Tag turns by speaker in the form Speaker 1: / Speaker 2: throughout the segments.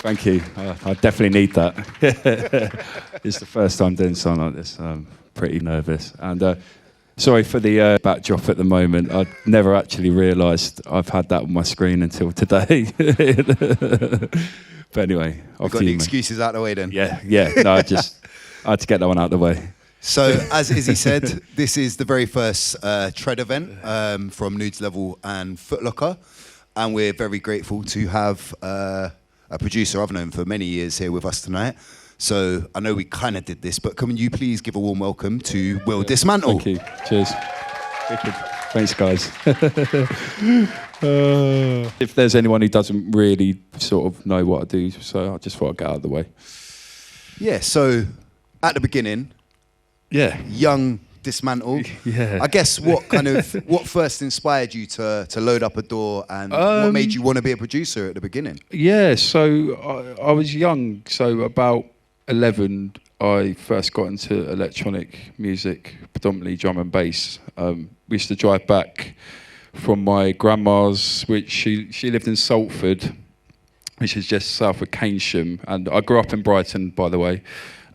Speaker 1: Thank you. I definitely need that. It's the first time doing something like this. I'm pretty nervous. And sorry for the backdrop at the moment. I never actually realised I've had that on my screen until today. But anyway,
Speaker 2: we've got the excuses out of the way then.
Speaker 1: Yeah. No, I had to get that one out of the way.
Speaker 2: So, as Izzy said, this is the very first Tread event from Noods Level and Footlocker. And we're very grateful to have a producer I've known for many years here with us tonight. So, I know we kind of did this, but can you please give a warm welcome to Will Dismantle?
Speaker 1: Thank you. Cheers. Thanks, guys. If there's anyone who doesn't really sort of know what I do, so I just thought I'd get out of the way.
Speaker 2: Yeah, so at the beginning, young Dismantle.
Speaker 1: Yeah.
Speaker 2: I guess what first inspired you to load up a door, and what made you want to be a producer at the beginning?
Speaker 1: Yeah, so I was young, so about 11 I first got into electronic music, predominantly drum and bass. We used to drive back from my grandma's, which she lived in Salford, which is just south of Keynsham, and I grew up in Brighton, by the way.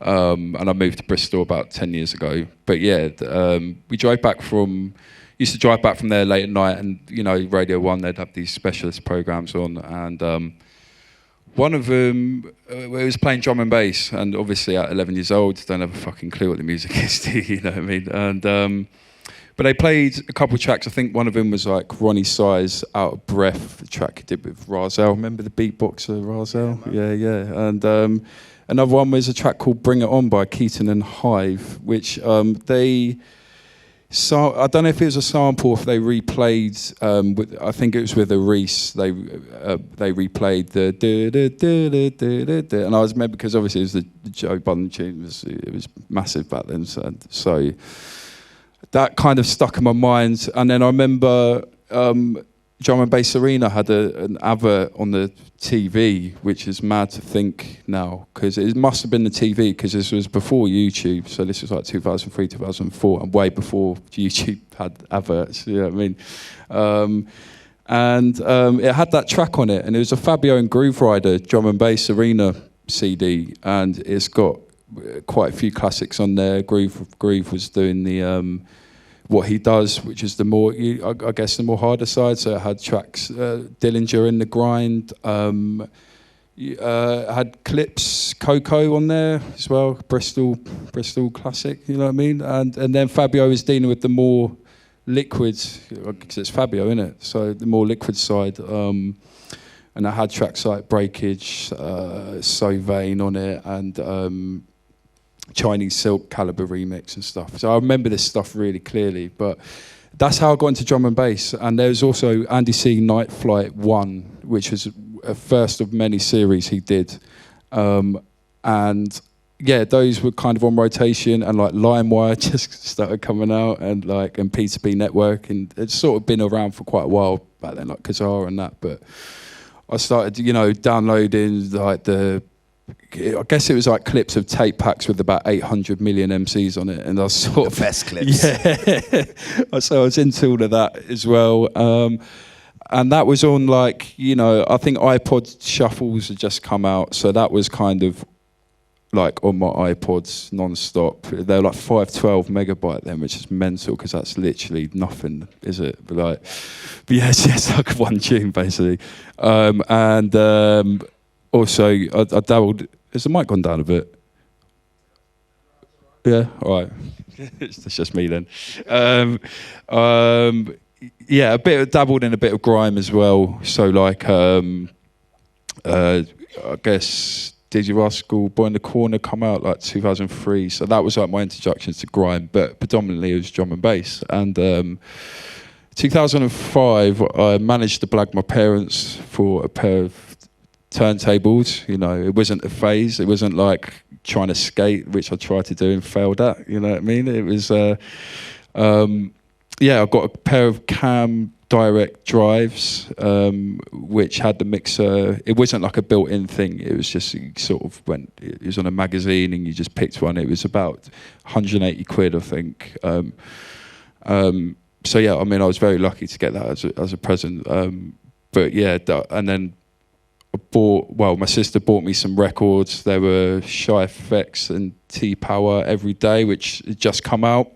Speaker 1: And I moved to Bristol about 10 years ago. But yeah, we used to drive back from there late at night, and you know, Radio 1, they'd have these specialist programs on, and one of them, it was playing drum and bass, and obviously at 11 years old, don't have a fucking clue what the music is, do you know what I mean? And but they played a couple of tracks. I think one of them was like Ronnie Size, Out of Breath, the track he did with Razel. Remember the beatboxer Razel? Yeah. And another one was a track called Bring It On by Keaton and Hive, which I don't know if it was a sample, if they replayed, I think it was with Reese, they replayed the and I was remember because obviously it was the Joe Budden tune, it was massive back then, so that kind of stuck in my mind. And then I remember Drum and Bass Arena had an advert on the TV, which is mad to think now, because it must have been the TV, because this was before YouTube, so this was like 2003, 2004, and way before YouTube had adverts, you know what I mean? And it had that track on it, and it was a Fabio and Groove Rider Drum and Bass Arena CD, and it's got quite a few classics on there. Groove was doing the what he does, which is the more, I guess, the more harder side. So it had tracks, Dillinger in the Grind, had Clips, Coco on there as well, Bristol classic, you know what I mean? And then Fabio was dealing with the more liquid, because it's Fabio, isn't it? So the more liquid side. And I had tracks like Breakage, So Vain on it, and Chinese Silk Caliber remix and stuff. So I remember this stuff really clearly, but that's how I got into drum and bass. And there was also Andy C Night Flight 1, which was a first of many series he did. And yeah, those were kind of on rotation, and like LimeWire just started coming out, and P2P Network, and it's sort of been around for quite a while back then, like Kazaa and that. But I started, downloading I guess it was like clips of tape packs with about 800 million MCs on it, and I was sort of...
Speaker 2: The best clips.
Speaker 1: Yeah. So I was into all of that as well. And that was on I think iPod Shuffles had just come out, so that was kind of like on my iPods non-stop. They were like 512 megabyte then, which is mental, because that's literally nothing, is it? But yeah, it's like one tune basically. Also, I dabbled... Has the mic gone down a bit? Yeah? All right. It's just me then. Yeah, dabbled in a bit of grime as well. So I guess Dizzy Rascal, Boy in the Corner come out like 2003. So that was like my introduction to grime, but predominantly it was drum and bass. And 2005, I managed to blag my parents for a pair of turntables. It wasn't a phase. It wasn't like trying to skate, which I tried to do and failed at. You know what I mean? It was, I got a pair of Cam Direct drives, which had the mixer. It wasn't like a built-in thing. It was just sort of it was on a magazine and you just picked one. It was about 180 quid, I think. So yeah, I mean, I was very lucky to get that as a present. But yeah, and then my sister bought me some records. There were Shy FX and T-Power Every Day, which had just come out.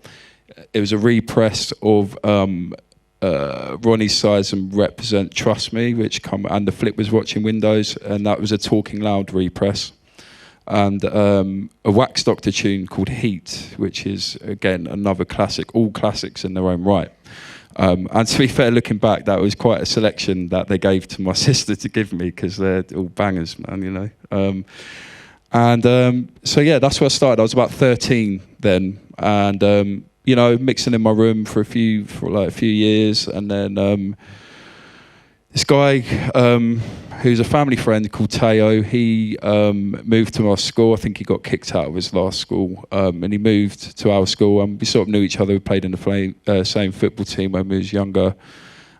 Speaker 1: It was a repress of Ronnie Size and Represent Trust Me, and The Flip Was Watching Windows, and that was a Talking Loud repress. And a Wax Doctor tune called Heat, which is, again, another classic, all classics in their own right. And to be fair, looking back, that was quite a selection that they gave to my sister to give me, because they're all bangers, man, you know. So yeah, that's where I started. I was about 13 then, and you know, mixing in my room for a few years, and then this guy who's a family friend called Teo, he moved to our school. I think he got kicked out of his last school, and he moved to our school, and we sort of knew each other. We played in the same football team when we was younger,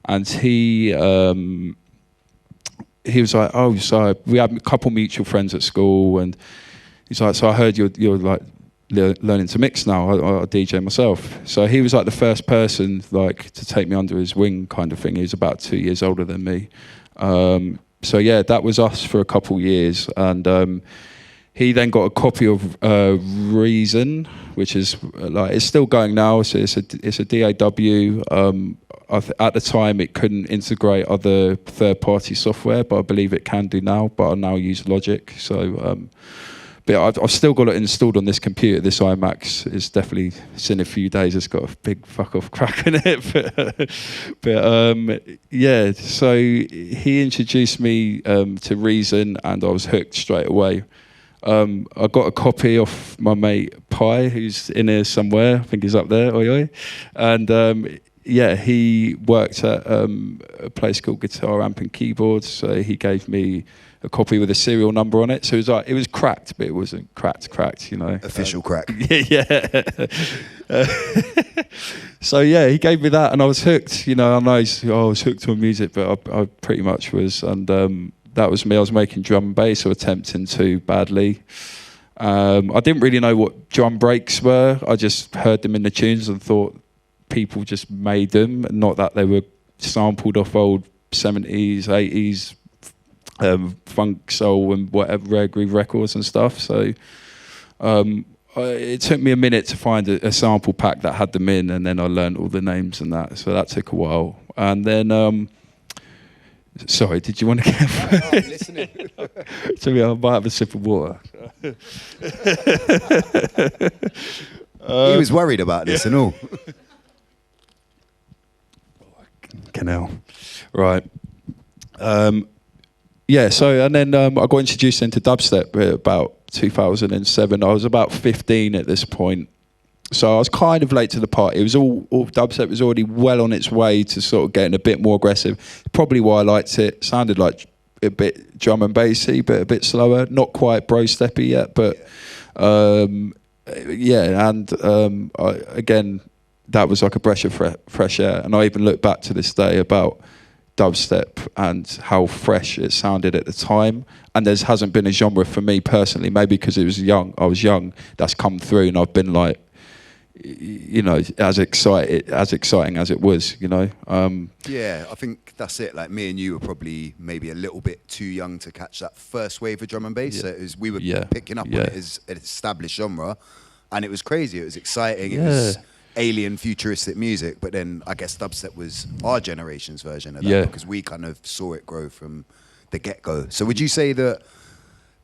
Speaker 1: and he was like, oh, so we had a couple mutual friends at school, and he's like, so I heard you're like learning to mix now. I DJ myself. So he was like the first person like to take me under his wing, kind of thing. He was about 2 years older than me. So yeah, that was us for a couple years, and he then got a copy of Reason, which is like, it's still going now. So it's a DAW. At the time, it couldn't integrate other third-party software, but I believe it can do now. But I now use Logic. So, but I've still got it installed on this computer. This iMac is definitely, it's in a few days. It's got a big fuck off crack in it. but yeah, so he introduced me to Reason, and I was hooked straight away. I got a copy off my mate Pi, who's in here somewhere. I think he's up there. Oi, oi. And yeah, he worked at a place called Guitar Amp and Keyboards. So he gave me a copy with a serial number on it. So it was like, it was cracked, but it wasn't cracked, you know.
Speaker 2: Official crack.
Speaker 1: Yeah. So yeah, he gave me that, and I was hooked. You know, I was hooked on music, but I pretty much was, and that was me. I was making drum and bass, or attempting to, badly. I didn't really know what drum breaks were. I just heard them in the tunes and thought people just made them, not that they were sampled off old 70s, 80s funk, soul, and whatever, rare groove records and stuff. So it took me a minute to find a sample pack that had them in, and then I learned all the names and that. So that took a while. And then, sorry, did you want to get...
Speaker 2: I'm listening.
Speaker 1: So I might have a sip of water.
Speaker 2: He was worried about this and all.
Speaker 1: Canal. Right. Yeah, so, and then I got introduced into dubstep about 2007. I was about 15 at this point. So I was kind of late to the party. It was all dubstep was already well on its way to sort of getting a bit more aggressive. Probably why I liked it. Sounded like a bit drum and bassy, but a bit slower. Not quite bro steppy yet, but yeah. And again, that was like a breath of fresh air. And I even look back to this day about dubstep and how fresh it sounded at the time. And there hasn't been a genre for me personally, maybe because I was young, that's come through, and I've been like, you know, as exciting as it was, you know.
Speaker 2: Yeah, I think that's it. Like, me and you were probably maybe a little bit too young to catch that first wave of drum and bass. Yeah. So we were picking up on it as an established genre, and it was crazy. It was exciting. It was alien, futuristic music. But then I guess dubstep was our generation's version of that, because we kind of saw it grow from the get-go. So would you say that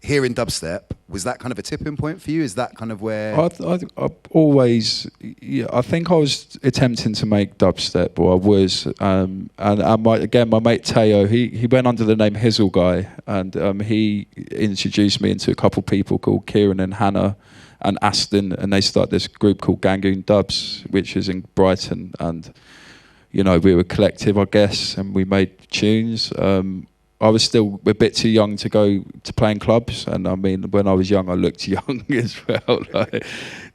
Speaker 2: hearing dubstep, was that kind of a tipping point for you? Is that kind of where...
Speaker 1: I've always... Yeah, I think I was attempting to make dubstep, or I was. And my mate Teo, he went under the name Hizzle Guy, and he introduced me into a couple of people called Kieran and Hannah and Aston, and they started this group called Gangoon Dubs, which is in Brighton. And, you know, we were a collective, I guess, and we made tunes. I was still a bit too young to go to playing clubs, and I mean, when I was young, I looked young as well. Like,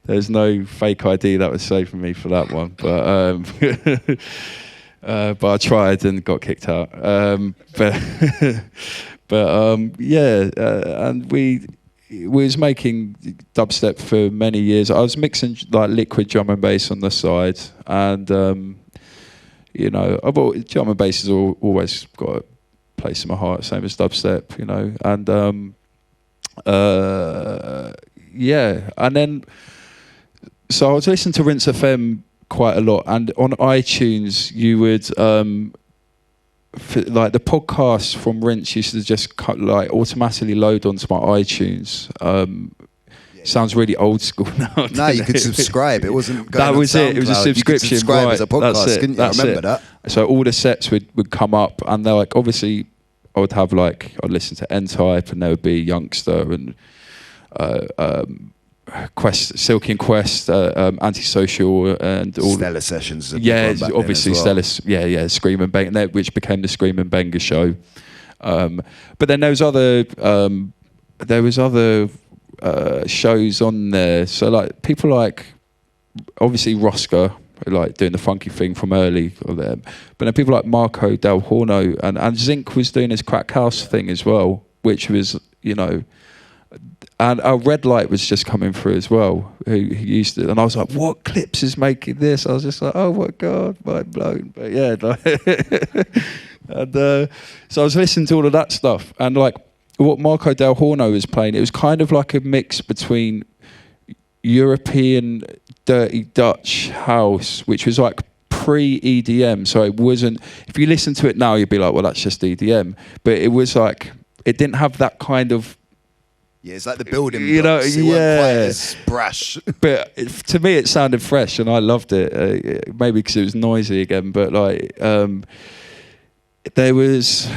Speaker 1: there's no fake ID that was saving me for that one, but I tried and got kicked out. And we was making dubstep for many years. I was mixing like liquid drum and bass on the side, and you know, drum and bass has always got place in my heart, same as dubstep, you know. And yeah, and then so I was listening to Rinse FM quite a lot, and on iTunes you would like the podcast from Rinse used to just like automatically load onto my iTunes. Sounds really old school now.
Speaker 2: No, you could subscribe. It wasn't going
Speaker 1: that
Speaker 2: on
Speaker 1: was
Speaker 2: SoundCloud.
Speaker 1: it was a subscription,
Speaker 2: You could subscribe
Speaker 1: right?
Speaker 2: as a podcast,
Speaker 1: That's it.
Speaker 2: couldn't you?
Speaker 1: That's
Speaker 2: I remember
Speaker 1: it.
Speaker 2: that.
Speaker 1: So all the sets would come up, and they're like, obviously I would have like, I'd listen to N-Type, and there would be Youngster and Quest, Silky and Quest, Antisocial, and all.
Speaker 2: Stellar Sessions.
Speaker 1: Yeah, obviously Stellar. Yeah, Scream and Bang, which became the Scream and Banger show. But then there was other shows on there. So like people like obviously Rosca, like doing the funky thing from early of them. But then people like Marco Del Horno and Zinc was doing his crack house thing as well, which was, you know, and our Red Light was just coming through as well, who used it. And I was like, what Clips is making this? I was just like, oh my God, mind blown. But yeah, and so I was listening to all of that stuff, and like what Marco Del Horno was playing, it was kind of like a mix between European dirty Dutch house, which was like pre-EDM. So it wasn't, if you listen to it now, you'd be like, well, that's just EDM. But it was like, it didn't have that kind of,
Speaker 2: yeah, it's like the building blocks.
Speaker 1: You know,
Speaker 2: It weren't quite as brash.
Speaker 1: but to me it sounded fresh, and I loved it. Maybe because it was noisy again, but like there was,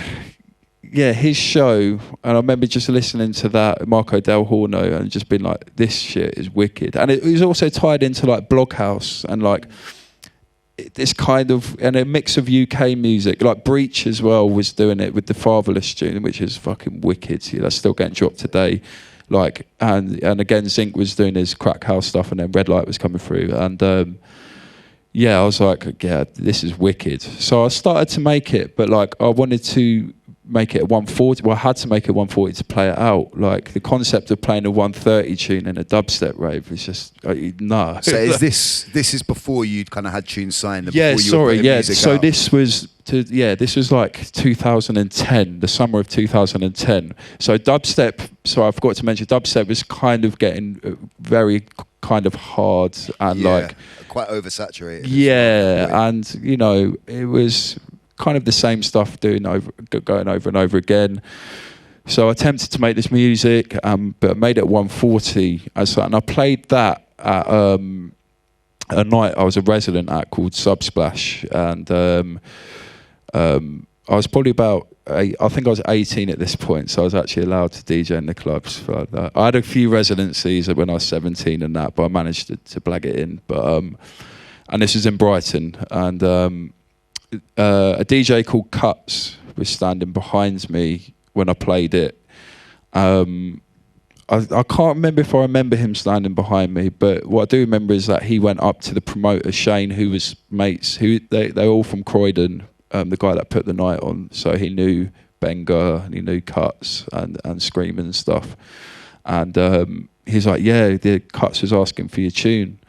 Speaker 1: yeah, his show, and I remember just listening to that Marco Del Horno and just being like, this shit is wicked. And it was also tied into like Bloghouse and like this kind of, and a mix of UK music, like Breach as well was doing it with the Fatherless tune, which is fucking wicked. Yeah, that's still getting dropped today. Like, and again, Zinc was doing his crack house stuff, and then Red Light was coming through, and yeah, I was like, yeah, this is wicked. So I started to make it, but like I wanted to make it a 140. Well, I had to make it 140 to play it out. Like the concept of playing a 130 tune in a dubstep rave is just no.
Speaker 2: So is this is before you'd kind of had tunes signed? And
Speaker 1: Yeah,
Speaker 2: before you
Speaker 1: sorry,
Speaker 2: were putting
Speaker 1: yeah.
Speaker 2: music
Speaker 1: So
Speaker 2: out?
Speaker 1: this was like 2010, the summer of 2010. So dubstep. So I forgot to mention, dubstep was kind of getting very kind of hard and like
Speaker 2: quite oversaturated.
Speaker 1: Yeah, and you know it was kind of the same stuff going over and over again. So I attempted to make this music, but I made it at 140. And I played that at a night I was a resident at called Subsplash, and I was probably about, I think I was 18 at this point, so I was actually allowed to DJ in the clubs. I had a few residencies when I was 17 and that, but I managed to blag it in. But and this was in Brighton, and a DJ called Cuts was standing behind me when I played it. I can't remember if I remember him standing behind me, but what I do remember is that he went up to the promoter Shane, who was mates. They're all from Croydon. The guy that put the night on, so he knew Benga and he knew Cuts and Scream and stuff. And he's like, yeah, the Cuts was asking for your tune.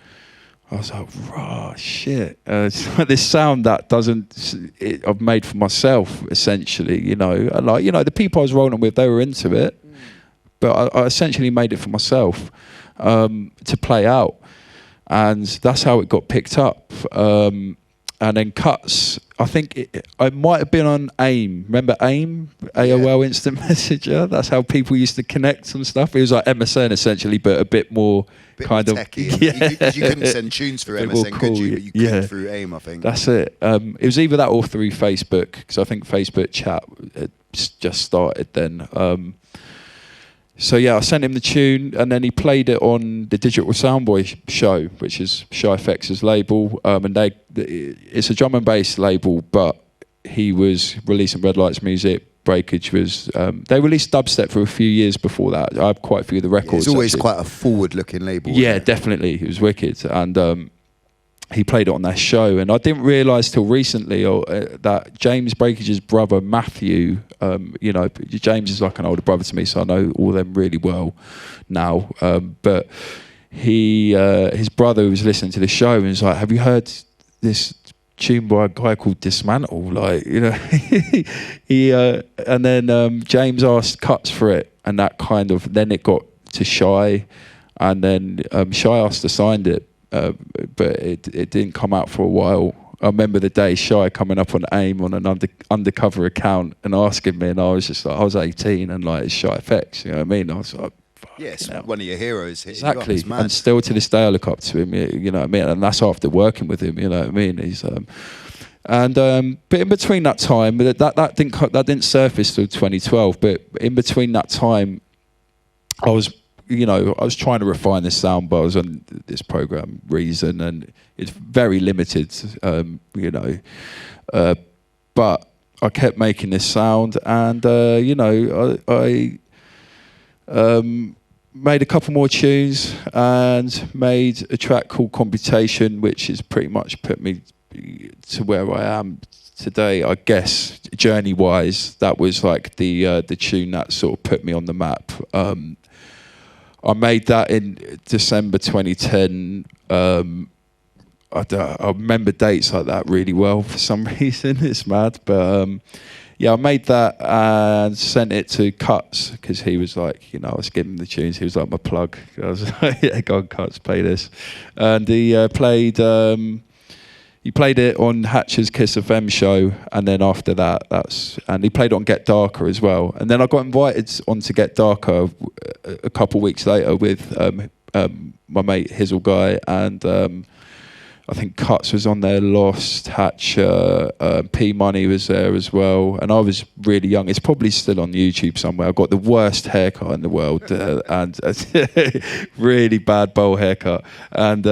Speaker 1: I was like, raw shit. It's like this sound that I've made for myself, essentially, you know. And like, you know, the people I was rolling with, they were into it, but I essentially made it for myself to play out, and that's how it got picked up. And then Cuts, I think it might have been on AIM. Remember AIM? AOL Instant Messenger? That's how people used to connect and stuff. It was like MSN essentially, but a bit more kind of...
Speaker 2: techie.
Speaker 1: Yeah.
Speaker 2: You couldn't send tunes through MSN, could you? But you could through AIM, I think.
Speaker 1: That's it. It was either that or through Facebook, because I think Facebook chat had just started then. So yeah, I sent him the tune, and then he played it on the Digital Soundboy show, which is Shy FX's label, and it's a drum and bass label, but he was releasing Red Lights music. Breakage was they released dubstep for a few years before that. I have quite a few of the records.
Speaker 2: It's always
Speaker 1: actually.
Speaker 2: quite a forward-looking label.
Speaker 1: Yeah, definitely, it was wicked, and he played it on that show, and I didn't realise till recently that James Breakage's brother Matthew, you know, James is like an older brother to me, so I know all of them really well now. But his brother was listening to the show and was like, "Have you heard this tune by a guy called Dismantle, like, you know. And then James asked Cuts for it, and that kind of, then it got to Shy, and then Shy asked to sign it, but it didn't come out for a while. I remember the day Shy coming up on AIM on an undercover account and asking me, and I was just like, I was 18 and like, it's Shy FX, you know what I mean? I was like,
Speaker 2: yes, one of your heroes.
Speaker 1: Exactly, and still to this day I look up to him, you know what I mean? And that's after working with him, you know what I mean? He's but in between that time, that didn't surface till 2012. But in between that time, I was trying to refine this sound, but I was on this program Reason, and it's very limited, you know. But I kept making this sound, and you know, I made a couple more tunes and made a track called Computation, which has pretty much put me to where I am today, I guess. Journey-wise, that was like the tune that sort of put me on the map. I made that in December 2010. I remember dates like that really well for some reason. It's mad, but yeah, I made that and sent it to Cuts, because he was like, you know, I was giving him the tunes. He was like my plug. I was like, yeah, go on, Cuts, play this. And he played it on Hatcher's Kiss FM show, and then after that, and he played it on Get Darker as well. And then I got invited onto Get Darker a couple of weeks later with my mate Hizzle Guy, and I think Cuts was on there, Lost, Hatcher, P Money was there as well, and I was really young. It's probably still on YouTube somewhere. I got the worst haircut in the world, and really bad bowl haircut, and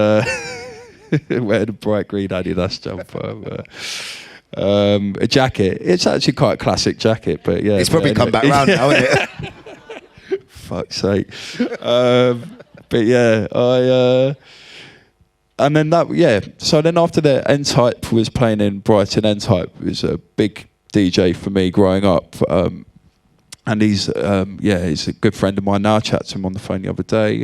Speaker 1: wearing a bright green Adidas jumper, a jacket. It's actually quite a classic jacket, but yeah,
Speaker 2: it's probably come back round now, isn't it?
Speaker 1: Fuck's sake. But yeah, and then that, yeah. So then after that, N-Type was playing in Brighton. N-Type was a big DJ for me growing up. And he's a good friend of mine now. I chatted to him on the phone the other day.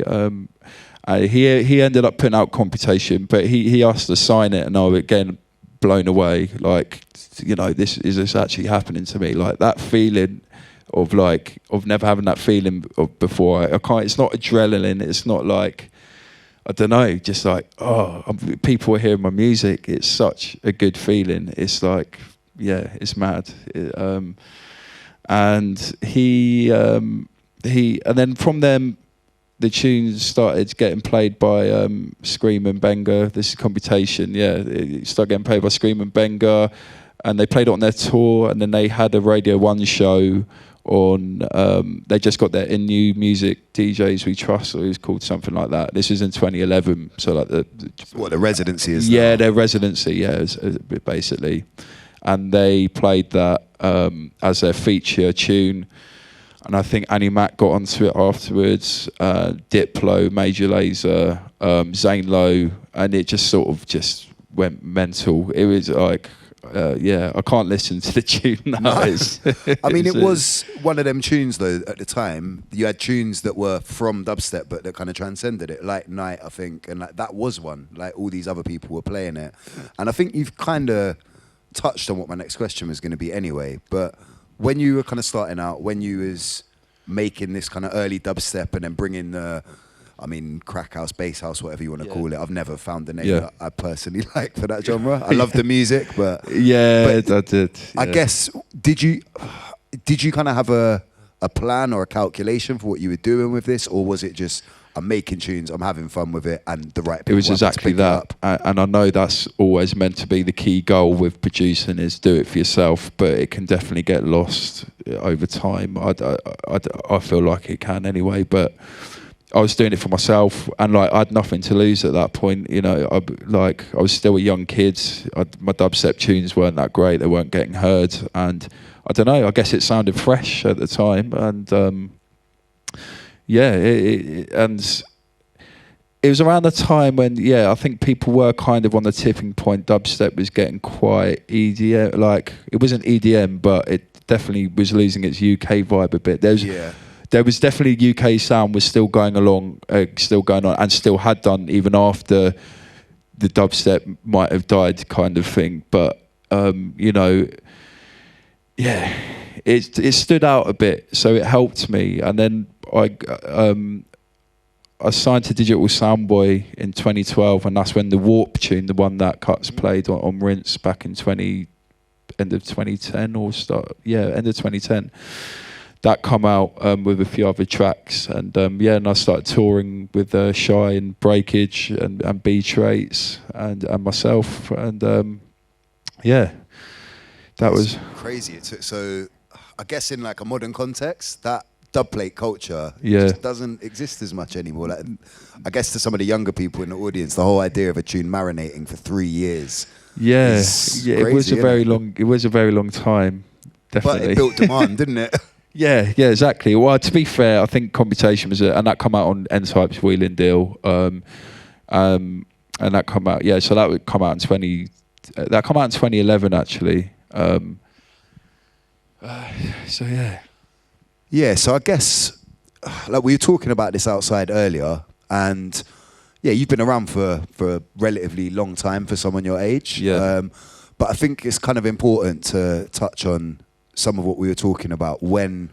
Speaker 1: He ended up putting out Computation, but he asked to sign it, and I was again blown away. Like, you know, is this actually happening to me? Like that feeling of never having that feeling of before. I can't. It's not adrenaline. It's not like, I don't know, just like, people are hearing my music. It's such a good feeling. It's like, yeah, it's mad. And and then from them, the tunes started getting played by Scream and Benga. This is Computation, yeah. It started getting played by Scream and Benga, and they played it on their tour, and then they had a Radio 1 show on, they just got their In New Music DJs We Trust, or it was called something like that. This was in 2011, so like
Speaker 2: the residency is
Speaker 1: yeah
Speaker 2: now.
Speaker 1: Their residency, yeah, basically. And they played that as their feature tune, and I think Annie Mac got onto it afterwards, Diplo, Major Lazer, Zane Lowe, and it just sort of just went mental. It was like, yeah, I can't listen to the tune now.
Speaker 2: No. I mean, it was one of them tunes, though, at the time. You had tunes that were from dubstep, but that kind of transcended it. Like Night, I think, and like that was one. Like all these other people were playing it. And I think you've kind of touched on what my next question was going to be anyway. But when you were kind of starting out, when you was making this kind of early dubstep and then bringing the, I mean, crack house, bass house, whatever you want to call it. I've never found the name that I personally like for that genre. I love the music, but
Speaker 1: I did. Yeah.
Speaker 2: I guess did you kind of have a plan or a calculation for what you were doing with this, or was it just, I'm making tunes, I'm having fun with it, and the right people?
Speaker 1: It was exactly that, and I know that's always meant to be the key goal with producing, is do it for yourself, but it can definitely get lost over time. I feel like it can anyway, but I was doing it for myself, and like I had nothing to lose at that point. You know, I was still a young kid. My dubstep tunes weren't that great; they weren't getting heard, and I don't know. I guess it sounded fresh at the time, and and it was around the time when, I think people were kind of on the tipping point. Dubstep was getting quite EDM. Like, it wasn't EDM, but it definitely was losing its UK vibe a bit. There was definitely UK sound was still going on, and still had done even after the dubstep might have died kind of thing. But you know, yeah, it stood out a bit, so it helped me. And then I signed to Digital Soundboy in 2012, and that's when the Warp tune, the one that Cuts played on Rinse back in end of 2010 or end of 2010. That come out with a few other tracks, and and I started touring with Shy and Breakage and B Traits and myself, and that was
Speaker 2: crazy. So I guess in like a modern context, that dubplate culture just doesn't exist as much anymore. Like, I guess to some of the younger people in the audience, the whole idea of a tune marinating for 3 years. Crazy,
Speaker 1: it was a very long. It was a very long time, definitely.
Speaker 2: But it built demand, didn't it?
Speaker 1: Yeah, exactly. Well, to be fair, I think Computation was, and that come out on N-Type's Wheeling Deal, and that come out. Yeah, so that would come out in 2011 actually. So yeah.
Speaker 2: Yeah, so I guess, like we were talking about this outside earlier, and yeah, you've been around for a relatively long time for someone your age.
Speaker 1: Yeah.
Speaker 2: But I think it's kind of important to touch on some of what we were talking about when,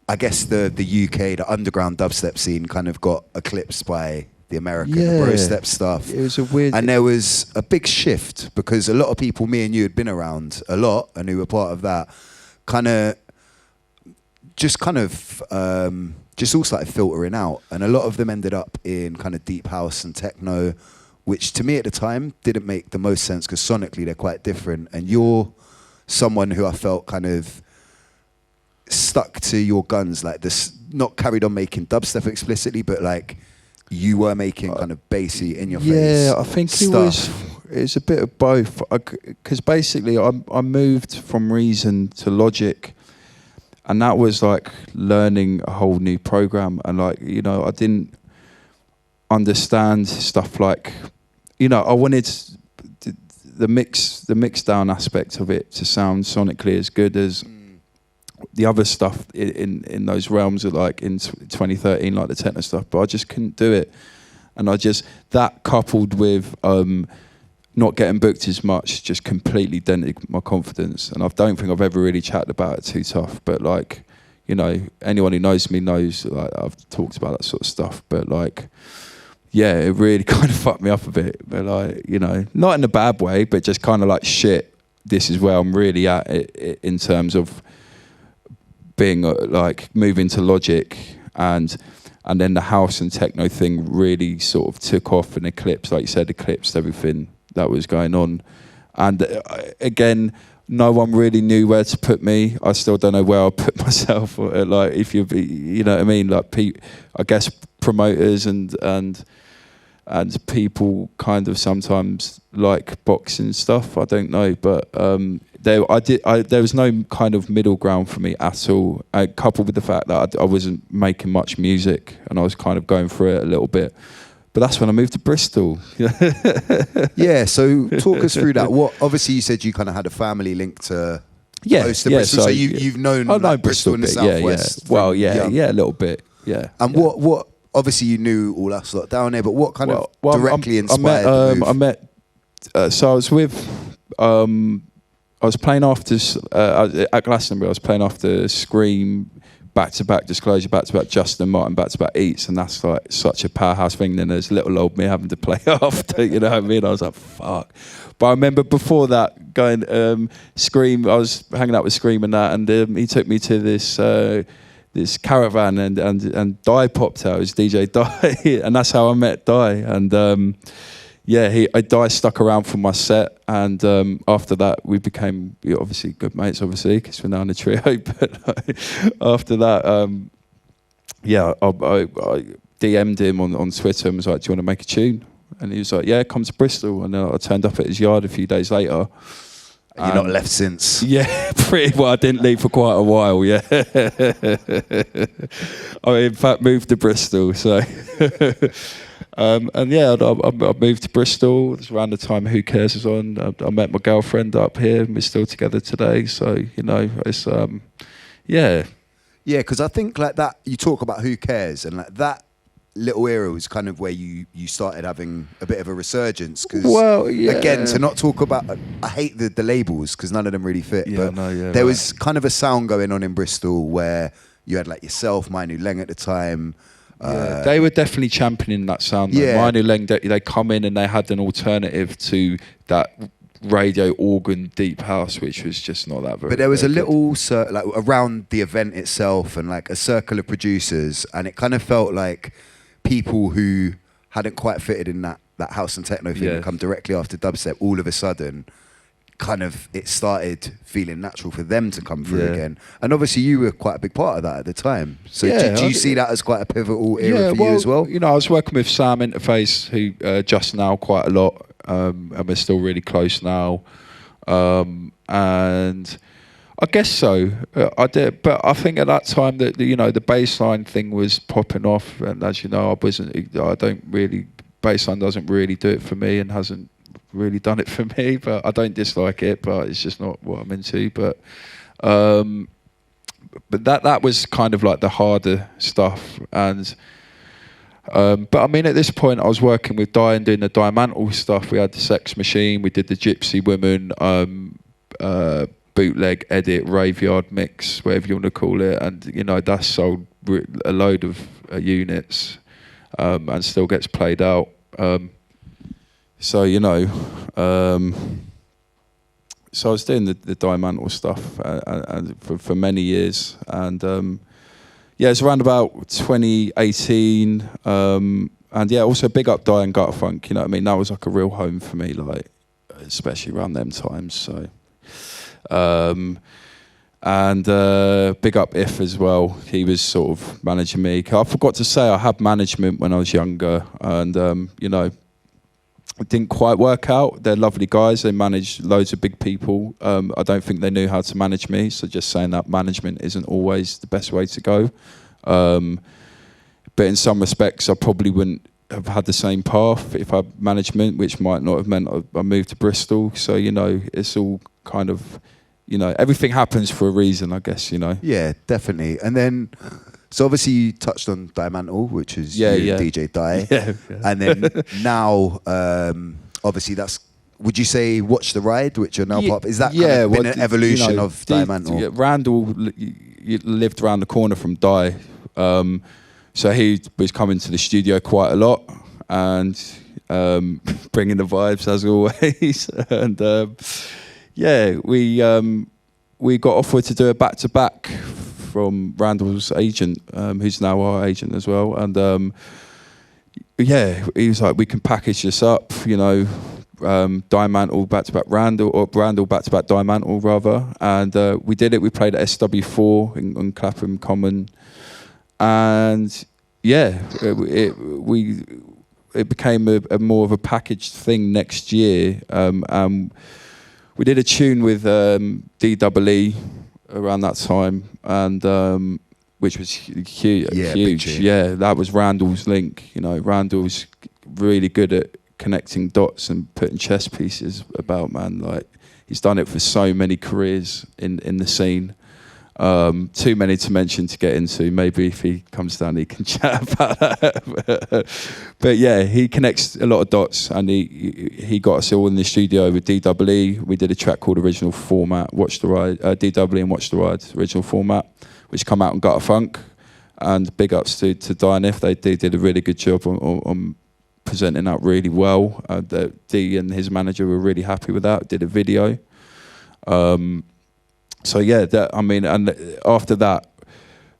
Speaker 2: I guess, the UK, the underground dubstep scene kind of got eclipsed by the American, the bro step stuff.
Speaker 1: It was a weird...
Speaker 2: And there was a big shift because a lot of people, me and you, had been around a lot and who were part of that, just all started filtering out, and a lot of them ended up in kind of deep house and techno, which to me at the time didn't make the most sense because sonically they're quite different. And you're someone who I felt kind of stuck to your guns, like this, not carried on making dubstep explicitly, but like you were making kind of bassy in your face.
Speaker 1: Yeah, I think it was a bit of both, because basically I moved from Reason to Logic. And that was like learning a whole new program, and like, you know, I didn't understand stuff like, you know, I wanted the mix down aspect of it to sound sonically as good as the other stuff in those realms of like in 2013, like the techno stuff, but I just couldn't do it. And that coupled with not getting booked as much just completely dented my confidence. And I don't think I've ever really chatted about it too tough, but like, you know, anyone who knows me knows like I've talked about that sort of stuff, but like, yeah, it really kind of fucked me up a bit. But like, you know, not in a bad way, but just kind of like, shit, this is where I'm really at in terms of being like moving to Logic, and then the house and techno thing really sort of took off and eclipsed, like you said, eclipsed everything that was going on. And again, no one really knew where to put me. I still don't know where I'll put myself. Like, if you know what I mean? Like, I guess promoters and people kind of sometimes like boxing stuff. I don't know, but there was no kind of middle ground for me at all. Coupled with the fact that I wasn't making much music and I was kind of going through it a little bit. But that's when I moved to Bristol.
Speaker 2: Yeah, so talk us through that. What, obviously you said you kind of had a family link to Bristol, so you've known like Bristol in the southwest.
Speaker 1: Yeah. Well, yeah, a little bit, yeah.
Speaker 2: And what? Obviously you knew all that lot down there, but what kind of directly inspired the move?
Speaker 1: So I was with, I was playing after at Glastonbury. I was playing after Scream, back-to-back Disclosure, back-to-back Justin Martin, back-to-back Eats, and that's like such a powerhouse thing. Then there's little old me having to play after, you know what I mean? I was like, fuck. But I remember before that going, Scream, I was hanging out with Scream and that, and he took me to this caravan, and Di popped out, it was DJ Di, and that's how I met Di. And Di stuck around for my set, and after that we became obviously good mates, obviously, because we're now in a trio. But after that, I DM'd him on Twitter and was like, do you want to make a tune? And he was like, yeah, come to Bristol. And then I turned up at his yard a few days later.
Speaker 2: And you're not left since?
Speaker 1: Yeah, pretty well. I didn't leave for quite a while, yeah. I in fact moved to Bristol, so... I moved to Bristol. It was around the time Who Cares was on. I met my girlfriend up here, and we're still together today. So, you know, it's, yeah.
Speaker 2: Yeah, because I think like that, you talk about Who Cares, and like that little era was kind of where you started having a bit of a resurgence. Because again, to not talk about, I hate the labels because none of them really fit. But there was kind of a sound going on in Bristol where you had like yourself, Manu Leng at the time.
Speaker 1: They were definitely championing that sound.
Speaker 2: Yeah.
Speaker 1: Manu Leng, they come in and they had an alternative to that radio organ deep house, which was just not that very.
Speaker 2: But there was a little like around the event itself and like a circle of producers, and it kind of felt like people who hadn't quite fitted in that house and techno thing that come directly after dubstep, all of a sudden kind of it started feeling natural for them to come through again. And obviously you were quite a big part of that at the time. So do you see that as quite a pivotal era for you as well?
Speaker 1: You know, I was working with Sam Interface, who just now quite a lot, and we're still really close now. And I guess so. I did, but I think at that time that the bassline thing was popping off, and as you know, bassline doesn't really do it for me, and hasn't really done it for me. But I don't dislike it, but it's just not what I'm into. But that was kind of like the harder stuff, and. But I mean, at this point, I was working with Di and doing the Dismantle stuff. We had the Sex Machine, we did the Gypsy Women, bootleg, edit, raveyard mix, whatever you want to call it, and that sold a load of units, and still gets played out. So I was doing the Dismantle stuff and for many years, and. It's around about 2018, and also big up Di and Gutterfunk. You know what I mean? That was like a real home for me, like especially around them times. So, and big up If as well. He was sort of managing me. I forgot to say I had management when I was younger, and it didn't quite work out. They're lovely guys. They managed loads of big people. I don't think they knew how to manage me. So just saying that management isn't always the best way to go. But in some respects, I probably wouldn't have had the same path if I had management, which might not have meant I moved to Bristol. So, it's all kind of, everything happens for a reason, I guess,
Speaker 2: Yeah, definitely. And then... So obviously you touched on Dismantle, which is DJ Di.
Speaker 1: Yeah.
Speaker 2: And then now, obviously that's, would you say Watch the Ride, which you're now part of? Is that kind of been an evolution of Dismantle?
Speaker 1: Randall lived around the corner from Di. So he was coming to the studio quite a lot and bringing the vibes as always. And we got offered to do a back-to-back from Randall's agent, who's now our agent as well, and he was like, we can package this up, Dismantle back to back Randall, or Randall back to back Dismantle rather, and we did it. We played at SW4 in Clapham Common, and it became a more of a packaged thing next year. We did a tune with D Double around that time, and which was huge. Yeah, that was Randall's link. Randall's really good at connecting dots and putting chess pieces about, man. Like, he's done it for so many careers in the scene. Too many to mention to get into. Maybe if he comes down, he can chat about that. But yeah, he connects a lot of dots, and he got us all in the studio with D Double. We did a track called Original Format, Watch the Ride, D Double and Watch the Ride, Original Format, which come out on Gutterfunk. And big ups to Di and If. They did a really good job on presenting that really well. D and his manager were really happy with that. Did a video. So yeah, and after that,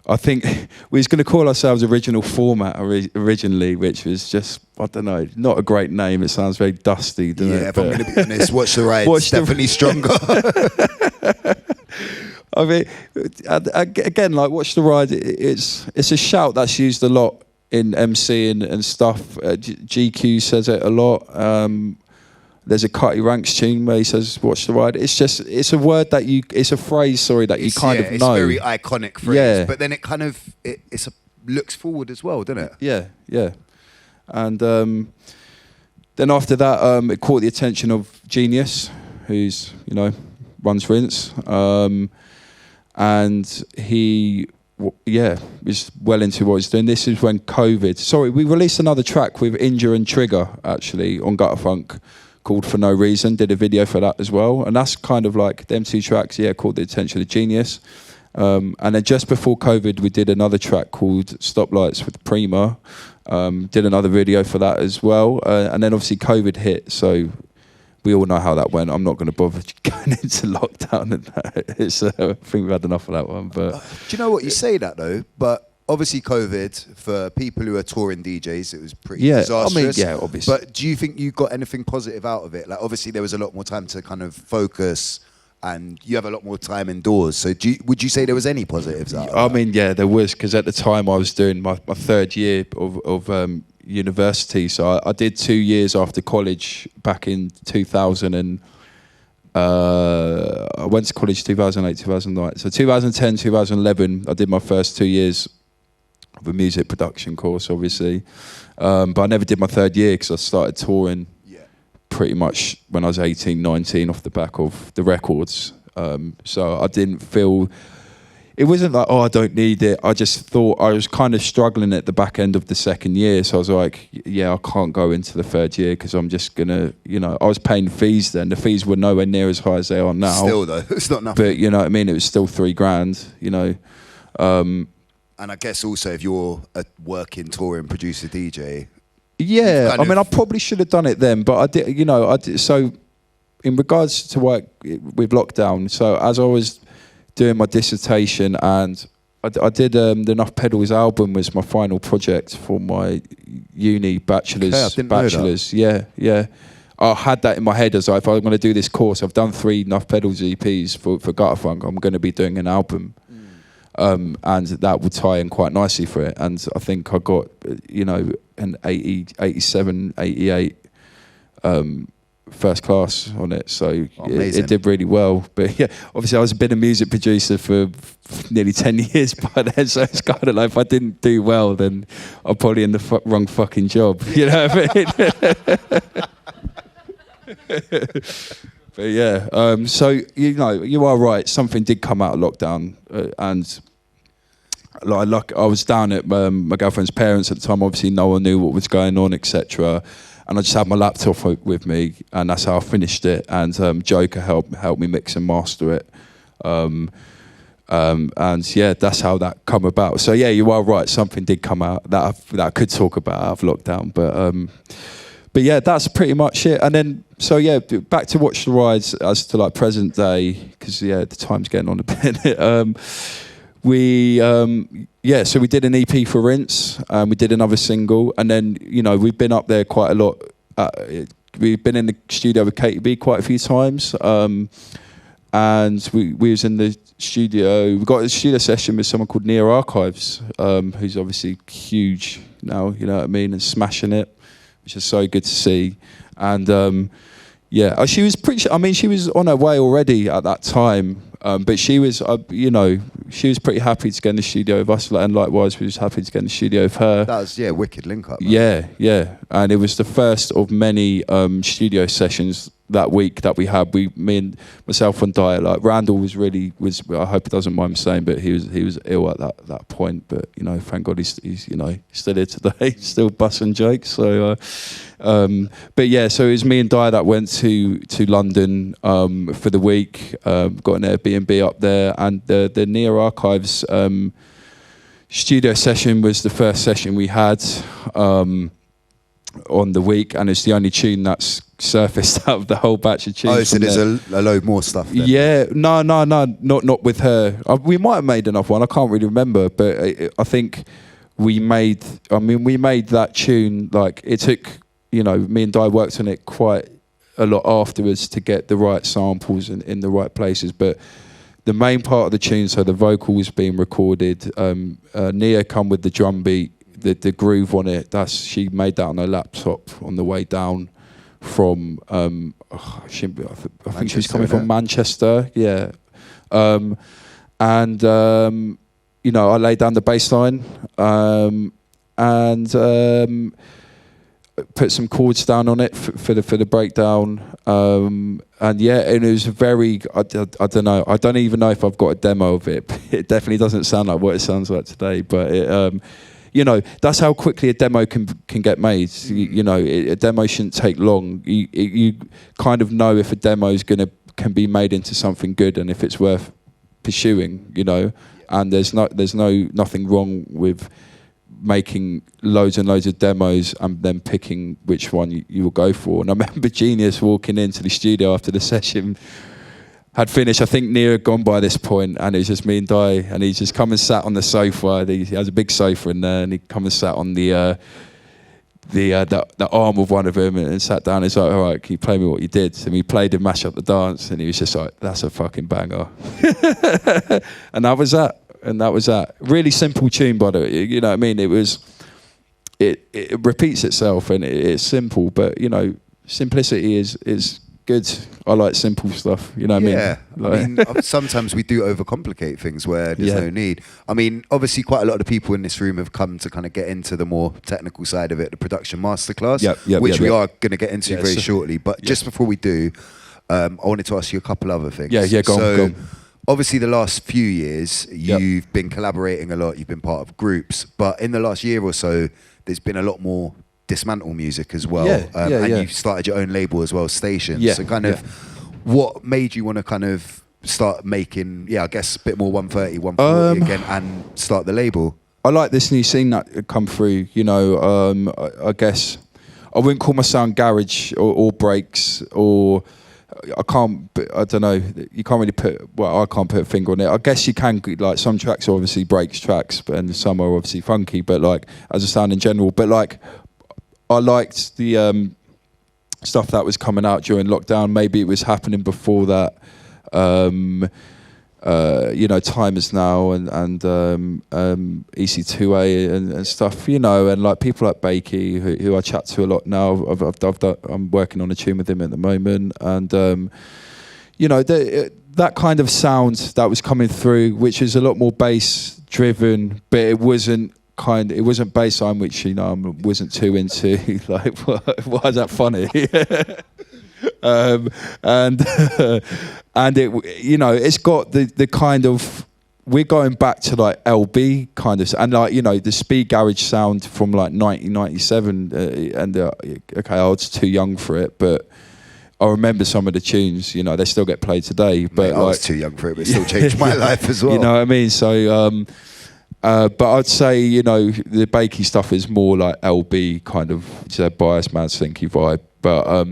Speaker 1: I think we was going to call ourselves Original Format originally, which was just, I don't know, not a great name. It sounds very dusty, doesn't it?
Speaker 2: If I'm going to be honest, Watch the Ride is definitely stronger.
Speaker 1: I mean, again, like Watch the Ride, it's a shout that's used a lot in MC and stuff. GQ says it a lot. There's a Cutty Ranks tune where he says "Watch the Ride." It's a word that it's a phrase, that you kind of know.
Speaker 2: It's a very iconic phrase, but then it kind of looks forward as well, doesn't it?
Speaker 1: Yeah. And then after that, it caught the attention of Genius, who's runs Rinse, and he yeah, was well into what I was doing. This is when COVID. Sorry, we released another track with Inja and Trigger actually on Gutterfunk called For No Reason. Did a video for that as well, and that's kind of like them two tracks. Yeah, called The Attention of Genius. And then just before COVID, we did another track called Stoplights with Prima. Did another video for that as well, and then obviously COVID hit, so. We all know how that went. I'm not going to bother going into lockdown and that. It's, I think we've had enough of that one. But
Speaker 2: do you know what, you say that though? But obviously, COVID for people who are touring DJs, it was pretty disastrous.
Speaker 1: I mean, yeah, obviously.
Speaker 2: But do you think you got anything positive out of it? Like, obviously, there was a lot more time to kind of focus, and you have a lot more time indoors. So, would you say there was any positives out of
Speaker 1: I
Speaker 2: that?
Speaker 1: mean, yeah, there was, because at the time I was doing my third year of university, so I did 2 years after college back in 2000 and I went to college 2008, 2009. So 2010, 2011, I did my first 2 years of a music production course, obviously. But I never did my third year because I started touring pretty much when I was 18, 19 off the back of the records. So I didn't feel... It wasn't like, oh, I don't need it. I just thought I was kind of struggling at the back end of the second year. So I was like, yeah, I can't go into the third year because I'm just going to, you know, I was paying fees then. The fees were nowhere near as high as they are now.
Speaker 2: Still, though, it's not nothing.
Speaker 1: But, you know what I mean? It was still $3,000, you know.
Speaker 2: And I guess also if you're a working touring producer DJ.
Speaker 1: Yeah, I mean, I probably should have done it then. But I did, you know, so in regards to work with lockdown, so as I was doing my dissertation, and I did the Nuff Pedals album was my final project for my uni bachelor's.
Speaker 2: Okay, I didn't know that.
Speaker 1: Yeah. I had that in my head as if I'm going to do this course. I've done 3 Nuff Pedals EPs for Gutterfunk. I'm going to be doing an album, and that would tie in quite nicely for it. And I think I got, you know, an 80, 87, 88. First class on it, so it did really well. But yeah, obviously I was been a music producer for nearly 10 years by then, so it's kind of like if I didn't do well, then I'm probably in the wrong fucking job, you know what I mean? But yeah, so you know, you are right, something did come out of lockdown, and like I was down at my girlfriend's parents at the time. Obviously no one knew what was going on, etc. And I just had my laptop with me, and that's how I finished it. And Joker helped me mix and master it. And yeah, that's how that come about. So yeah, you are right. Something did come out that I could talk about out of lockdown. But yeah, that's pretty much it. And then so yeah, back to Watch the Rides as to like present day, because yeah, the time's getting on a bit. So we did an EP for Rinse, we did another single, and then, you know, we've been up there quite a lot. We've been in the studio with KTB quite a few times, and we was in the studio. We got a studio session with someone called Near Archives, who's obviously huge now, you know what I mean, and smashing it, which is so good to see. And yeah, she was pretty. I mean, she was on her way already at that time. But she was, you know, she was pretty happy to get in the studio with us, and likewise, we was happy to get in the studio with her.
Speaker 2: That was, wicked link up. Man.
Speaker 1: Yeah. And it was the first of many studio sessions that week that we had. Me and myself and Dyer, like Randall was. I hope he doesn't mind me saying, but he was ill at that point. But you know, thank God he's you know, still here today, still busting jokes. So, but yeah, so it was me and Dyer that went to London for the week. Got an Airbnb up there, and the Near Archives studio session was the first session we had on the week, and it's the only tune that's surfaced out of the whole batch of tunes.
Speaker 2: Oh, so there's a load more stuff then.
Speaker 1: Yeah, no, not with her. We might have made enough one, I can't really remember, but I think we made that tune, like, it took, you know, me and Di worked on it quite a lot afterwards to get the right samples in the right places, but the main part of the tune, so the vocals being recorded, Nia come with the drum beat, the groove on it, she made that on her laptop on the way down from, I think she was coming from Manchester, yeah. And, you know, I laid down the bass line, and put some chords down on it for the breakdown, and it was very. I don't know. I don't even know if I've got a demo of it. It definitely doesn't sound like what it sounds like today. But it, that's how quickly a demo can get made. A demo shouldn't take long. You kind of know if a demo can be made into something good and if it's worth pursuing. And there's nothing wrong with making loads and loads of demos and then picking which one you will go for. And I remember Genius walking into the studio after the session had finished. I think Nia had gone by this point, and it was just me and Di, and he just come and sat on the sofa. He has a big sofa in there, and he come and sat on the arm of one of them and sat down. He's like, all right, can you play me what you did? And we played him Mash Up the Dance, and he was just like, that's a fucking banger. And that was that. Really simple tune, by the way. You know what I mean? It repeats itself, and it's simple, but simplicity is good. I like simple stuff. You know what I mean?
Speaker 2: Like, sometimes we do overcomplicate things where there's no need. I mean, obviously, quite a lot of the people in this room have come to kind of get into the more technical side of it, the production masterclass, which we are going to get into very shortly. But just before we do, I wanted to ask you a couple other things.
Speaker 1: Go on.
Speaker 2: Obviously, the last few years, you've been collaborating a lot, you've been part of groups, but in the last year or so, there's been a lot more Dismantle music as well. And you've started your own label as well, Station. So kind of, what made you want to kind of start making, I guess, a bit more 130, 140 again and start the label?
Speaker 1: I like this new scene that come through, I guess, I wouldn't call my sound garage or breaks or... I don't know, you can't really I can't put a finger on it. I guess you can, like, some tracks are obviously breaks tracks, and some are obviously funky, but like, as a sound in general. But like, I liked the stuff that was coming out during lockdown. Maybe it was happening before that. Time Is Now and EC2A and stuff, and like people like Bakey, who I chat to a lot now. I'm working on a tune with him at the moment, and that kind of sound that was coming through, which is a lot more bass driven, but it wasn't bass line, which I wasn't too into. Like, why is that funny? And it, it's got the kind of, we're going back to like LB kind of, and like, the speed garage sound from like 1997, okay, I was too young for it, but I remember some of the tunes, they still get played today. But
Speaker 2: mate, I was too young for it, but it still changed my life as well.
Speaker 1: You know what I mean? So, but I'd say, the Bakey stuff is more like LB kind of, bias man, slinky vibe. But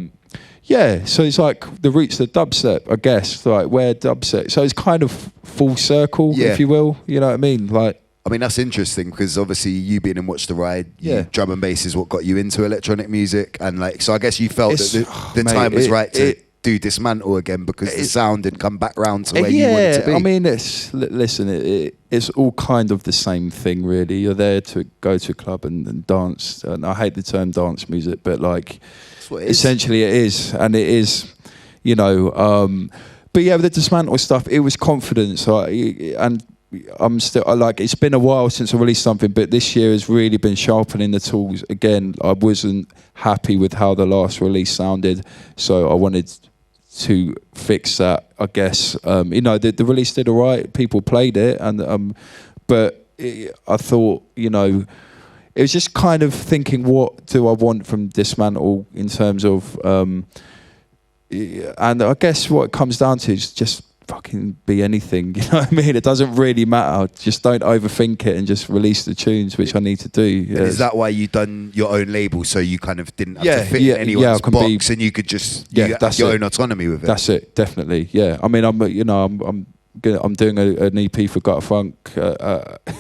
Speaker 1: so it's like the roots of dubstep, I guess, like where dubstep. So it's kind of full circle, if you will. You know what I mean? Like,
Speaker 2: I mean, that's interesting because obviously you being in Watch the Ride, drum and bass is what got you into electronic music, and like, so I guess you felt that the time was right to do Dismantle again because the sound had come back round to where you wanted to be.
Speaker 1: I mean, it's all kind of the same thing, really. You're there to go to a club and dance, and I hate the term dance music, but like, essentially it is, and it is, but with the Dismantle stuff, it was confidence, and I'm still, it's been a while since I released something, but this year has really been sharpening the tools again. I wasn't happy with how the last release sounded, so I wanted to fix that, I guess. The release did all right, people played it, and but I thought, it was just kind of thinking, what do I want from Dismantle in terms of, and I guess what it comes down to is just fucking be anything, you know what I mean? It doesn't really matter. Just don't overthink it and just release the tunes, which I need to do.
Speaker 2: Is that why you done your own label, so you kind of didn't have to fit in anyone's box, and you could just have your own autonomy with it?
Speaker 1: That's it, definitely. Yeah, I mean, I'm doing an EP for Gutterfunk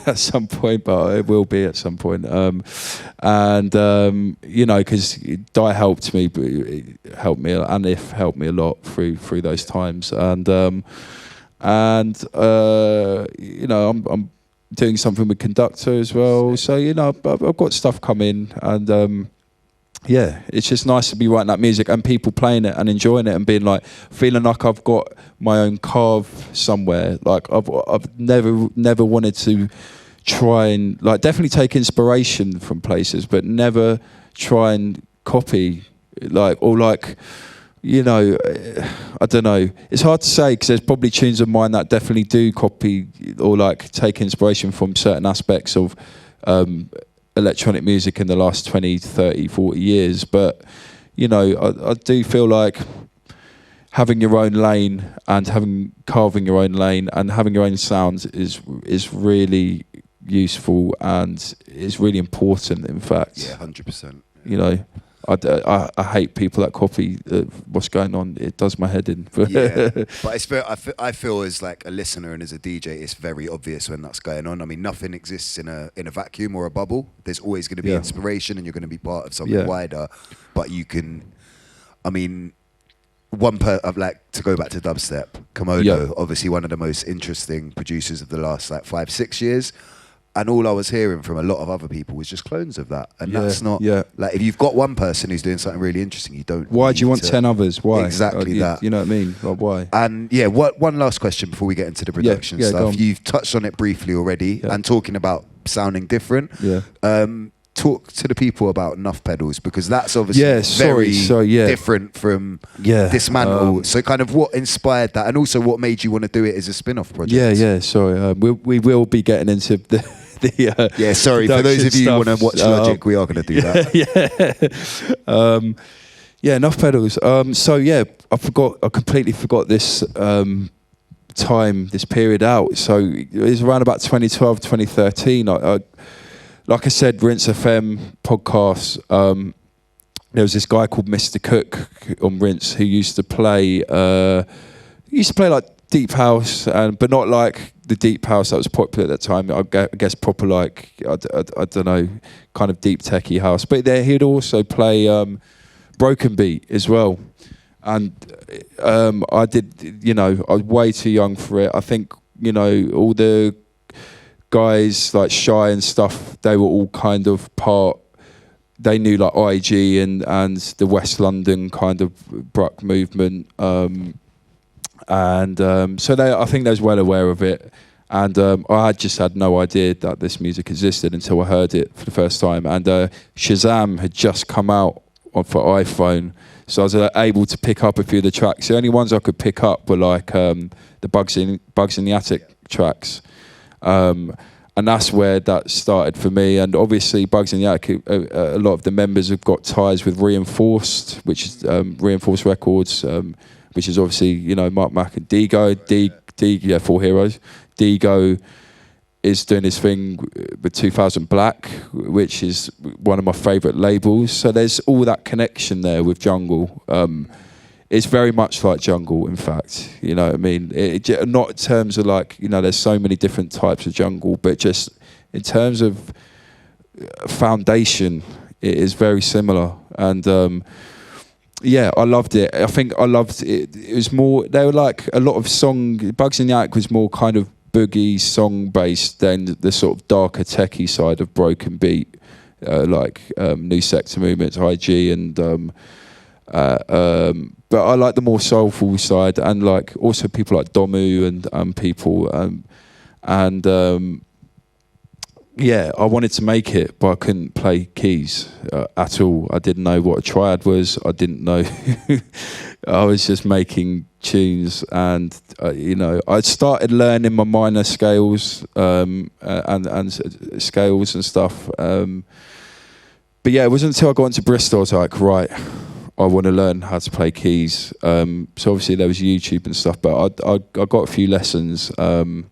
Speaker 1: at some point, but it will be at some point. Because Di helped me, but it helped me, and If helped me a lot through those times. I'm doing something with Conductor as well. So I've got stuff coming, and it's just nice to be writing that music and people playing it and enjoying it and being like, feeling like I've got my own carve somewhere. Like I've never wanted to try and, like, definitely take inspiration from places, but never try and copy, like, or like, you know, I don't know. It's hard to say because there's probably tunes of mine that definitely do copy or like take inspiration from certain aspects of electronic music in the last 20, 30, 40 years. But, you know, I do feel like having your own lane and carving your own lane and having your own sound is really useful and is really important, in fact.
Speaker 2: Yeah, 100%.
Speaker 1: You know, I hate people that copy what's going on. It does my head in.
Speaker 2: Yeah, but it's very, I feel as like a listener and as a DJ, it's very obvious when that's going on. I mean, nothing exists in a vacuum or a bubble. There's always going to be inspiration, and you're going to be part of something wider. But you can, I mean, like to go back to dubstep, Komodo, obviously one of the most interesting producers of the last like 5-6 years. And all I was hearing from a lot of other people was just clones of that. And that's not, like, if you've got one person who's doing something really interesting, you don't.
Speaker 1: Why do you want 10 others? Why?
Speaker 2: Exactly that.
Speaker 1: You know what I mean? Like, why?
Speaker 2: And yeah, one last question before we get into the production stuff. You've touched on it briefly already and talking about sounding different. Talk to the people about Nuff Pedals, because that's obviously very different from Dismantle. So kind of what inspired that, and also what made you want to do it as a spin-off project?
Speaker 1: Sorry. We will be getting into the
Speaker 2: sorry, for those of you who want to watch Logic, we are going to do that.
Speaker 1: Nuff Pedals. I completely forgot this this period out. So it was around about 2012, 2013. Like I said, Rinse FM podcast. There was this guy called Mr. Cook on Rinse who used to play like deep house, but not like the deep house that was popular at that time. I guess proper like I don't know, kind of deep techie house. But there he'd also play broken beat as well. And I did, you know, I was way too young for it. I think, you know, all the guys like Shy and stuff, they were all kind of they knew like IG and the West London kind of Bruck movement. So I think they was well aware of it. And I had just had no idea that this music existed until I heard it for the first time. And Shazam had just come out for iPhone. So I was able to pick up a few of the tracks. The only ones I could pick up were like the Bugs in the Attic tracks. And that's where that started for me. And obviously Bugs in the Attic, a lot of the members have got ties with Reinforced, which is Reinforced Records, which is obviously, you know, Mark Mack and Digo. Four Heroes. Digo is doing his thing with 2000 Black, which is one of my favourite labels. So there's all that connection there with jungle. It's very much like jungle, in fact. You know what I mean? Not in terms of like, you know, there's so many different types of jungle, but just in terms of foundation, it is very similar. And I loved it. I think I loved it. It was more, they were like a lot of Bugs in the Attic was more kind of boogie song based than the sort of darker techie side of broken beat, like New Sector Movements, IG and... but I like the more soulful side, and like also people like Domu and people, I wanted to make it, but I couldn't play keys at all. I didn't know what a triad was. I didn't know. I was just making tunes, and you know, I started learning my minor scales and scales and stuff. But yeah, it wasn't until I got into Bristol I was like, right, I want to learn how to play keys. So obviously there was YouTube and stuff, but I got a few lessons from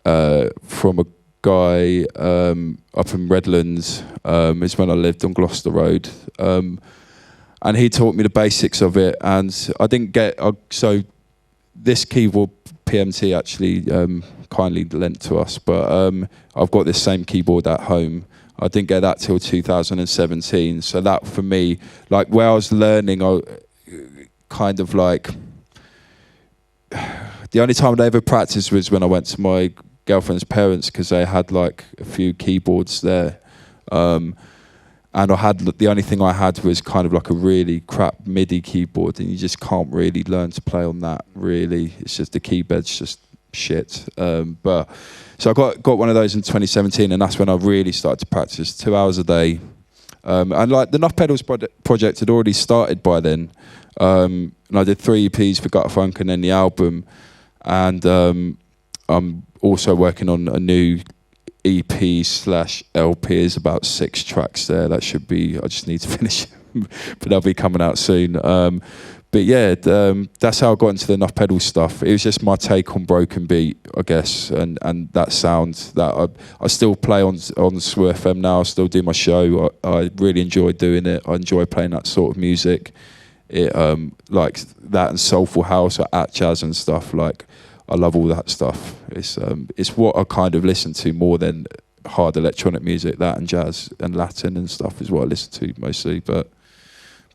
Speaker 1: a guy up in Redlands. Is when I lived on Gloucester Road, and he taught me the basics of it. And I didn't get so this keyboard PMT actually kindly lent to us, but I've got this same keyboard at home. I didn't get that till 2017. So that for me, like where I was learning, I kind of like the only time I ever practiced was when I went to my girlfriend's parents, because they had like a few keyboards there, and I had the only thing I had was kind of like a really crap MIDI keyboard, and you just can't really learn to play on that. Really, it's just the keyboard's just shit. But so I got one of those in 2017, and that's when I really started to practice 2 hours a day. And like the Nuff Pedals project had already started by then. And I did 3 EPs for Gutterfunk and then the album. And I'm also working on a new EP/LP. There's about 6 tracks there. That should be, I just need to finish, but they'll be coming out soon. But yeah, that's how I got into the Nuff Pedals stuff. It was just my take on broken beat, I guess, and that sound that I still play on SWU FM now. I still do my show. I really enjoy doing it. I enjoy playing that sort of music. It like that and soulful house, at jazz and stuff. Like I love all that stuff. It's what I kind of listen to more than hard electronic music. That and jazz and Latin and stuff is what I listen to mostly. But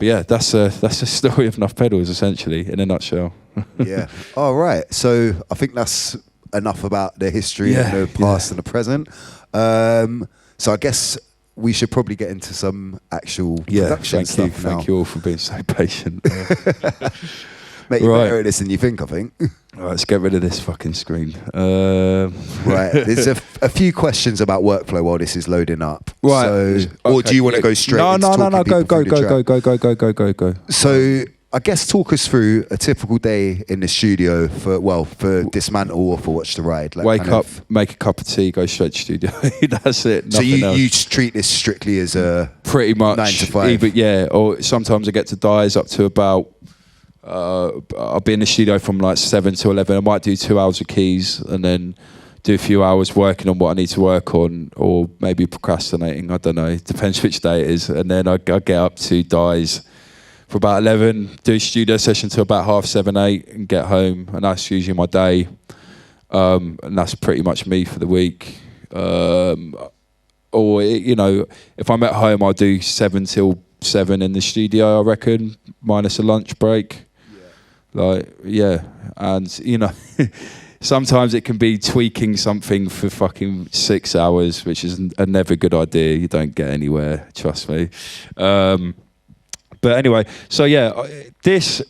Speaker 1: yeah, that's a story of Nuff Pedals essentially in a nutshell.
Speaker 2: Yeah. All right. So I think that's enough about the history and the past and the present. So I guess we should probably get into some actual production stuff now.
Speaker 1: Thank you all for being so patient.
Speaker 2: Mate, you're better at this than you think, I think.
Speaker 1: All right, let's get rid of this fucking screen.
Speaker 2: Right, there's a few questions about workflow while this is loading up.
Speaker 1: Right.
Speaker 2: So, or do you want to go straight into talking
Speaker 1: go.
Speaker 2: So I guess talk us through a typical day in the studio for Dismantle or for Watch the Ride. Like
Speaker 1: wake up, make a cup of tea, go straight to studio. That's it.
Speaker 2: So you treat this strictly as a
Speaker 1: pretty much
Speaker 2: 9 to 5.
Speaker 1: Either, or sometimes I get to dies up to about. I'll be in the studio from like 7 to 11. I might do 2 hours of keys and then do a few hours working on what I need to work on, or maybe procrastinating. I don't know. It depends which day it is. And then I get up to dies for about 11, do a studio session till about 7:30, 8, and get home. And that's usually my day. And that's pretty much me for the week. Or if I'm at home, I'll do 7 till 7 in the studio, I reckon, minus a lunch break. And sometimes it can be tweaking something for fucking 6 hours, which is a never good idea. You don't get anywhere, trust me. But anyway, so this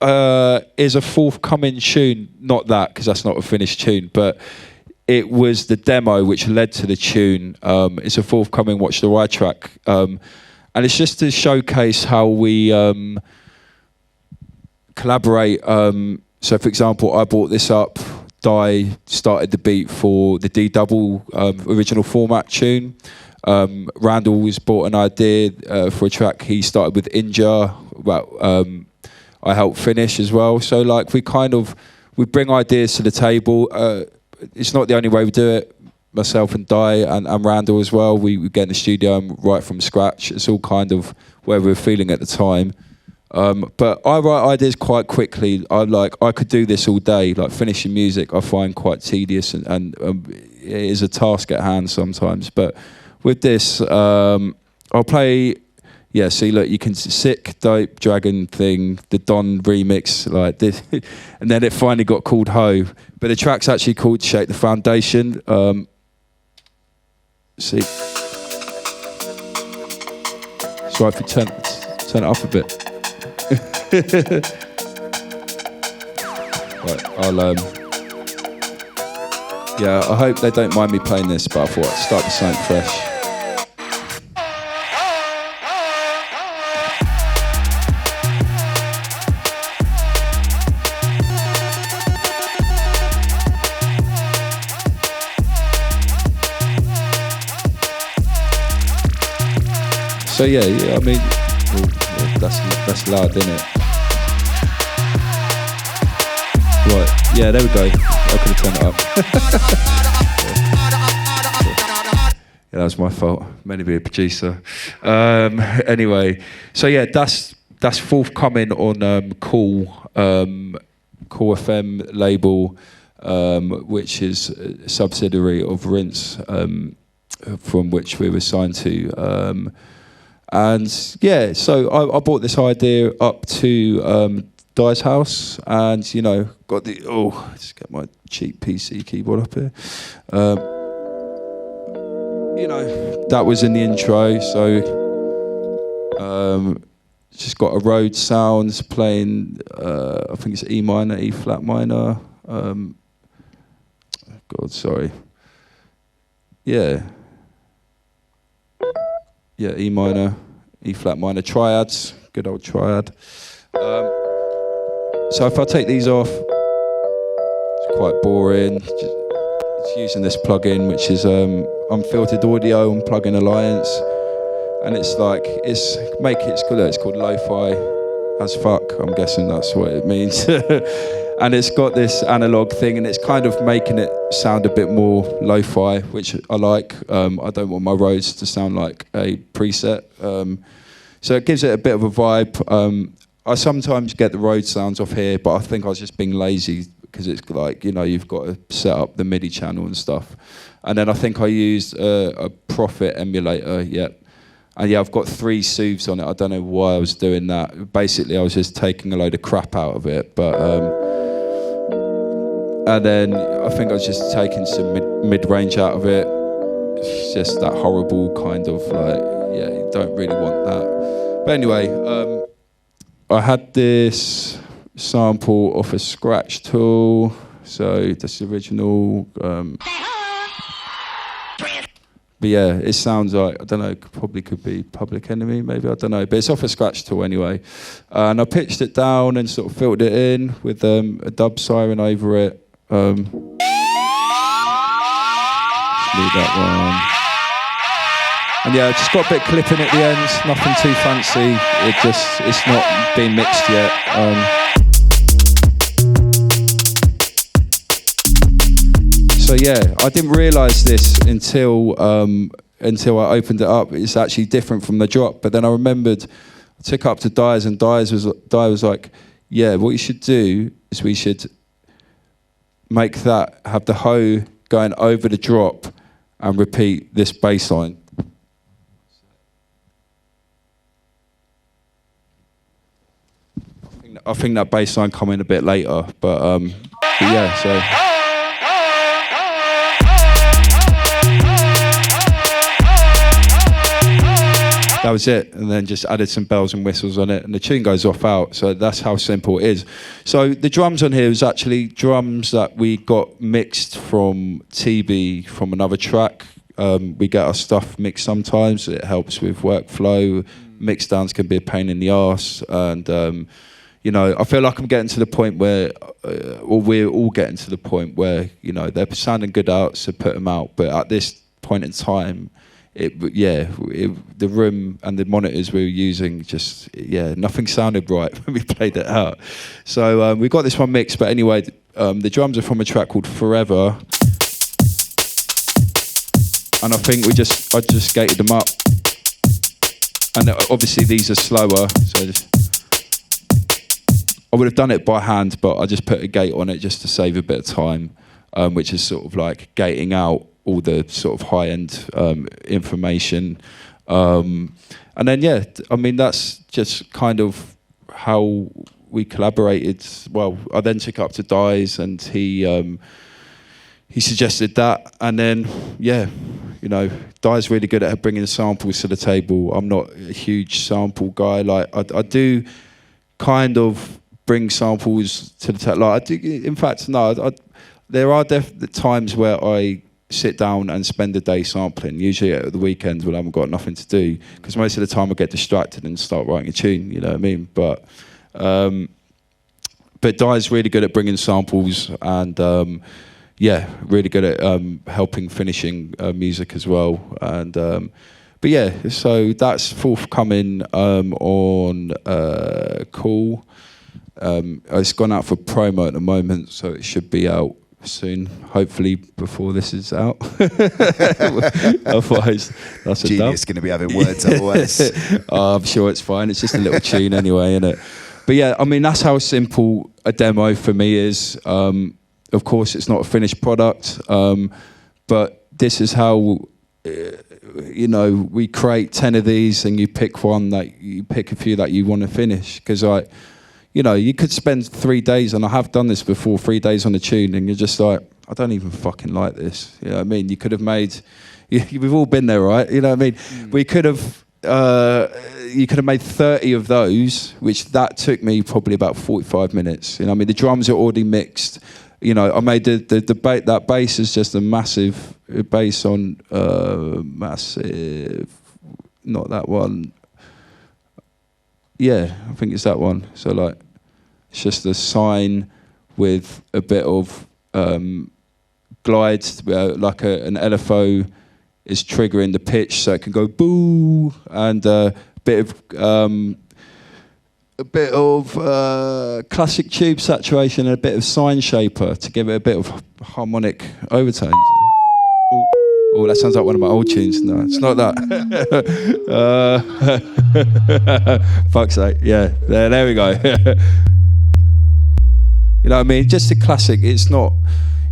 Speaker 1: is a forthcoming tune. Not that, because that's not a finished tune, but it was the demo which led to the tune. It's a forthcoming Watch the Ride track. And it's just to showcase how we collaborate. So, for example, I brought this up. Di started the beat for the D Double original format tune. Randall was brought an idea for a track he started with Inja. I helped finish as well. So, like, we bring ideas to the table. It's not the only way we do it. Myself and Di and Randall as well. We get in the studio and write from scratch. It's all kind of where we're feeling at the time. But I write ideas quite quickly. I could do this all day. Like finishing music, I find quite tedious and it is a task at hand sometimes. But with this, I'll play. Yeah, see, look, you can Sick, Dope, Dragon thing, the Don remix, like this, and then it finally got called Ho. But the track's actually called Shake the Foundation. See, so if you turn it up a bit. Right, I hope they don't mind me playing this, but I thought I'd start with something fresh. So I mean, that's loud, isn't it? Right, yeah, there we go. I could have turned it up. Yeah, that was my fault. Meant to be a producer. Anyway, so yeah, that's forthcoming on Cool FM label, which is a subsidiary of Rinse, from which we were signed to. And yeah, so I brought this idea up to Di's house, and got just get my cheap PC keyboard up here. That was in the intro, so just got a Rhodes sounds playing. I think it's E minor, E flat minor. God, sorry. Yeah. Yeah, E minor, E flat minor triads, good old triad. So if I take these off, it's quite boring. It's using this plugin, which is unfiltered audio on Plugin Alliance, and it's like it's called lo-fi as fuck. I'm guessing that's what it means. And it's got this analog thing, and it's kind of making it sound a bit more lo-fi, which I like. I don't want my Rhodes to sound like a preset. So it gives it a bit of a vibe. I sometimes get the Rhodes sounds off here, but I think I was just being lazy because it's like, you know, you've got to set up the MIDI channel and stuff. And then I think I used a Prophet emulator, And yeah, I've got 3 soothes on it. I don't know why I was doing that. Basically, I was just taking a load of crap out of it. But and then I think I was just taking some mid-range out of it. It's just that horrible kind of like, yeah, you don't really want that. But anyway, I had this sample off a scratch tool. So that's the original. But yeah, it sounds like, I don't know, probably could be Public Enemy, maybe, I don't know. But it's off a scratch tool anyway. And I pitched it down and sort of filled it in with a dub siren over it. Just leave that one. And yeah, I just got a bit clipping at the end, nothing too fancy. It's not been mixed yet. So yeah, I didn't realise this until I opened it up. It's actually different from the drop. But then I remembered, I took it up to Dyes, and Dyes was like, yeah, what you should do is we should make that, have the hoe going over the drop and repeat this bass line. I think that bass line come in a bit later, but yeah, so. That was it, and then just added some bells and whistles on it, and the tune goes off out, so that's how simple it is. So the drums on here is actually drums that we got mixed from TB from another track. We get our stuff mixed sometimes, it helps with workflow. Mix downs can be a pain in the arse, and you know, I feel like I'm getting to the point where, or we're all getting to the point where, you know, they're sounding good out, so put them out, but at this point in time, the room and the monitors we were using nothing sounded right when we played it out. So we got this one mixed, but anyway, the drums are from a track called Forever, and I think I just gated them up, and obviously these are slower, so I would have done it by hand, but I just put a gate on it just to save a bit of time, which is sort of like gating out all the sort of high-end information. And then, yeah, I mean, that's just kind of how we collaborated. Well, I then took it up to Dyes, and he suggested that. And then, yeah, you know, Dyes really good at bringing samples to the table. I'm not a huge sample guy. Like, I do kind of bring samples to the table. Like, I do, in fact, no, there are definitely times where I sit down and spend a day sampling, usually at the weekends when I haven't got nothing to do, because most of the time I get distracted and start writing a tune, you know what I mean? But Dai's really good at bringing samples, and yeah, really good at helping finishing music as well. And but yeah, so that's forthcoming on Cool. It's gone out for promo at the moment, so it should be out soon, hopefully before this is out. Otherwise, that's a
Speaker 2: Genius going to be having words otherwise.
Speaker 1: I'm sure it's fine. It's just a little tune anyway, isn't it? But yeah, I mean, that's how simple a demo for me is. Of course, it's not a finished product, but this is how, you know, we create 10 of these, and you pick a few that you want to finish, because you know, you could spend 3 days, and I have done this before, 3 days on a tune, and you're just like, I don't even fucking like this. You know what I mean? You could have made, we've all been there, right? You know what I mean? We could have, you could have made 30 of those, which that took me probably about 45 minutes. You know what I mean? The drums are already mixed. You know, I made that bass is just a massive bass on massive not that one. Yeah, I think it's that one. So like, it's just a sine with a bit of glide, like an LFO is triggering the pitch, so it can go boo, and a bit of classic tube saturation and a bit of sine shaper to give it a bit of harmonic overtones. Oh, that sounds like one of my old tunes. No, it's not that. Fuck's sake. Yeah, there we go. You know what I mean? Just a classic. It's not,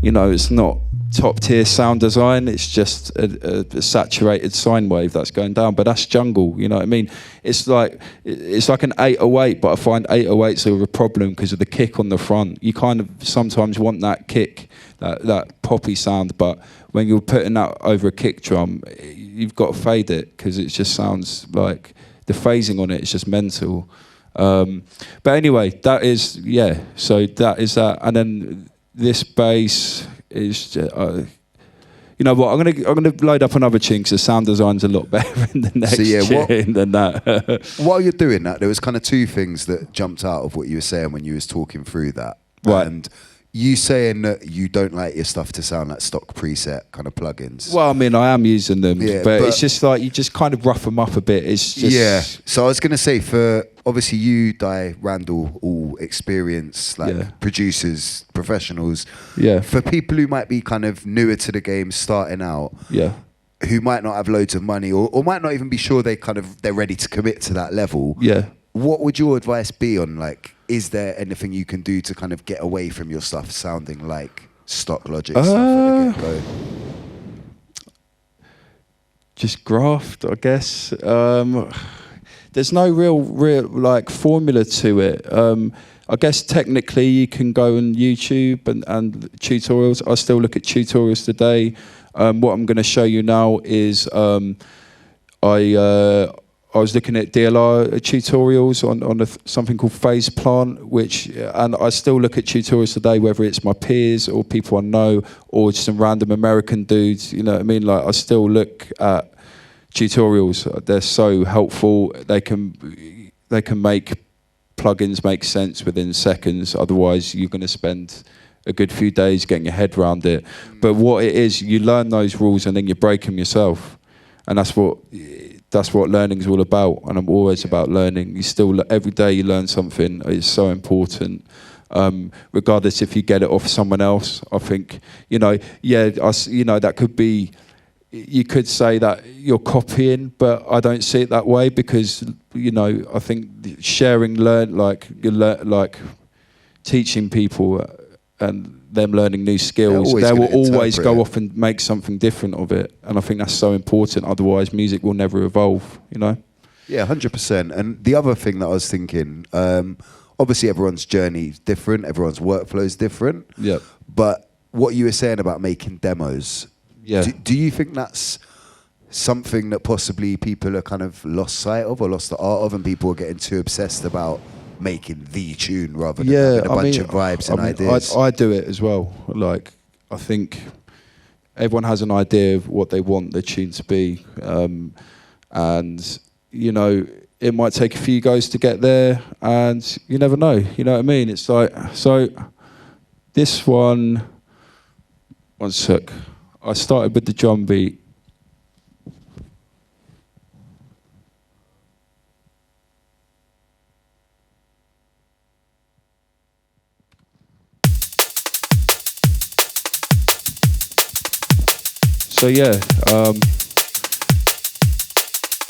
Speaker 1: it's not top tier sound design. It's just a saturated sine wave that's going down. But that's jungle. You know what I mean? It's like an 808, but I find 808s are a problem because of the kick on the front. You kind of sometimes want that kick, that poppy sound, but when you're putting that over a kick drum, you've got to fade it because it just sounds like the phasing on it is just mental. But anyway, that is, yeah, so that is that. And then this bass is, you know what, I'm gonna load up another tune because the sound design's a lot better in the next tune than that.
Speaker 2: While you're doing that, there was kind of two things that jumped out of what you were saying when you was talking through that.
Speaker 1: Right.
Speaker 2: And you saying that you don't like your stuff to sound like stock preset kind of plugins.
Speaker 1: Well, I mean, I am using them,
Speaker 2: yeah,
Speaker 1: but it's just like you just kind of rough them up a bit. It's just...
Speaker 2: Yeah. So I was going to say, for obviously you, Di, Randall, all experienced producers, professionals.
Speaker 1: Yeah.
Speaker 2: For people who might be kind of newer to the game, starting out.
Speaker 1: Yeah.
Speaker 2: Who might not have loads of money or might not even be sure they're ready to commit to that level.
Speaker 1: Yeah.
Speaker 2: What would your advice be on, like, is there anything you can do to kind of get away from your stuff sounding like stock Logic stuff at the get-go?
Speaker 1: Just graft, I guess. There's no real like formula to it. I guess technically you can go on YouTube and tutorials. I still look at tutorials today. What I'm going to show you now is I was looking at DLR tutorials on something called Phase Plant, and I still look at tutorials today, whether it's my peers or people I know or just some random American dudes. You know what I mean? Like, I still look at tutorials. They're so helpful. They can make plugins make sense within seconds. Otherwise, you're going to spend a good few days getting your head around it. But what it is, you learn those rules and then you break them yourself, and that's what learning is all about. And I'm always about learning. Every day you learn something. It's so important. Regardless if you get it off someone else. I think, that could be, you could say that you're copying, but I don't see it that way because, I think sharing, teaching people and them learning new skills, they will always go off and make something different of it. And I think that's so important. Otherwise, music will never evolve,
Speaker 2: Yeah, 100%. And the other thing that I was thinking, obviously everyone's journey is different, everyone's workflow is different.
Speaker 1: Yeah.
Speaker 2: But what you were saying about making demos, do you think that's something that possibly people are kind of lost sight of or lost the art of, and people are getting too obsessed about making the tune rather than having a bunch of vibes and ideas?
Speaker 1: I do it as well. Like, I think everyone has an idea of what they want their tune to be, and it might take a few goes to get there, and you never know. You know what I mean? It's like, so this one sec. I started with the drum beat. So yeah,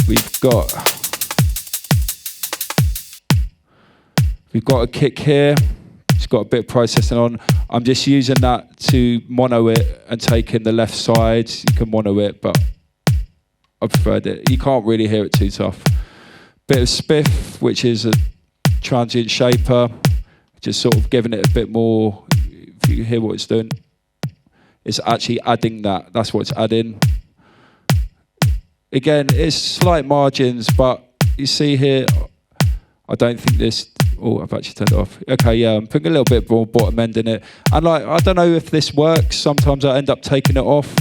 Speaker 1: we've got a kick here. It's got a bit of processing on. I'm just using that to mono it and take in the left side. You can mono it, but I preferred it. You can't really hear it too tough. Bit of spiff, which is a transient shaper, just sort of giving it a bit more. If you hear what it's doing. It's actually adding that. That's what it's adding. Again, it's slight margins, but you see here, I don't think this... Oh, I've actually turned it off. Okay, yeah, I'm putting a little bit more bottom end in it. And I don't know if this works. Sometimes I end up taking it off.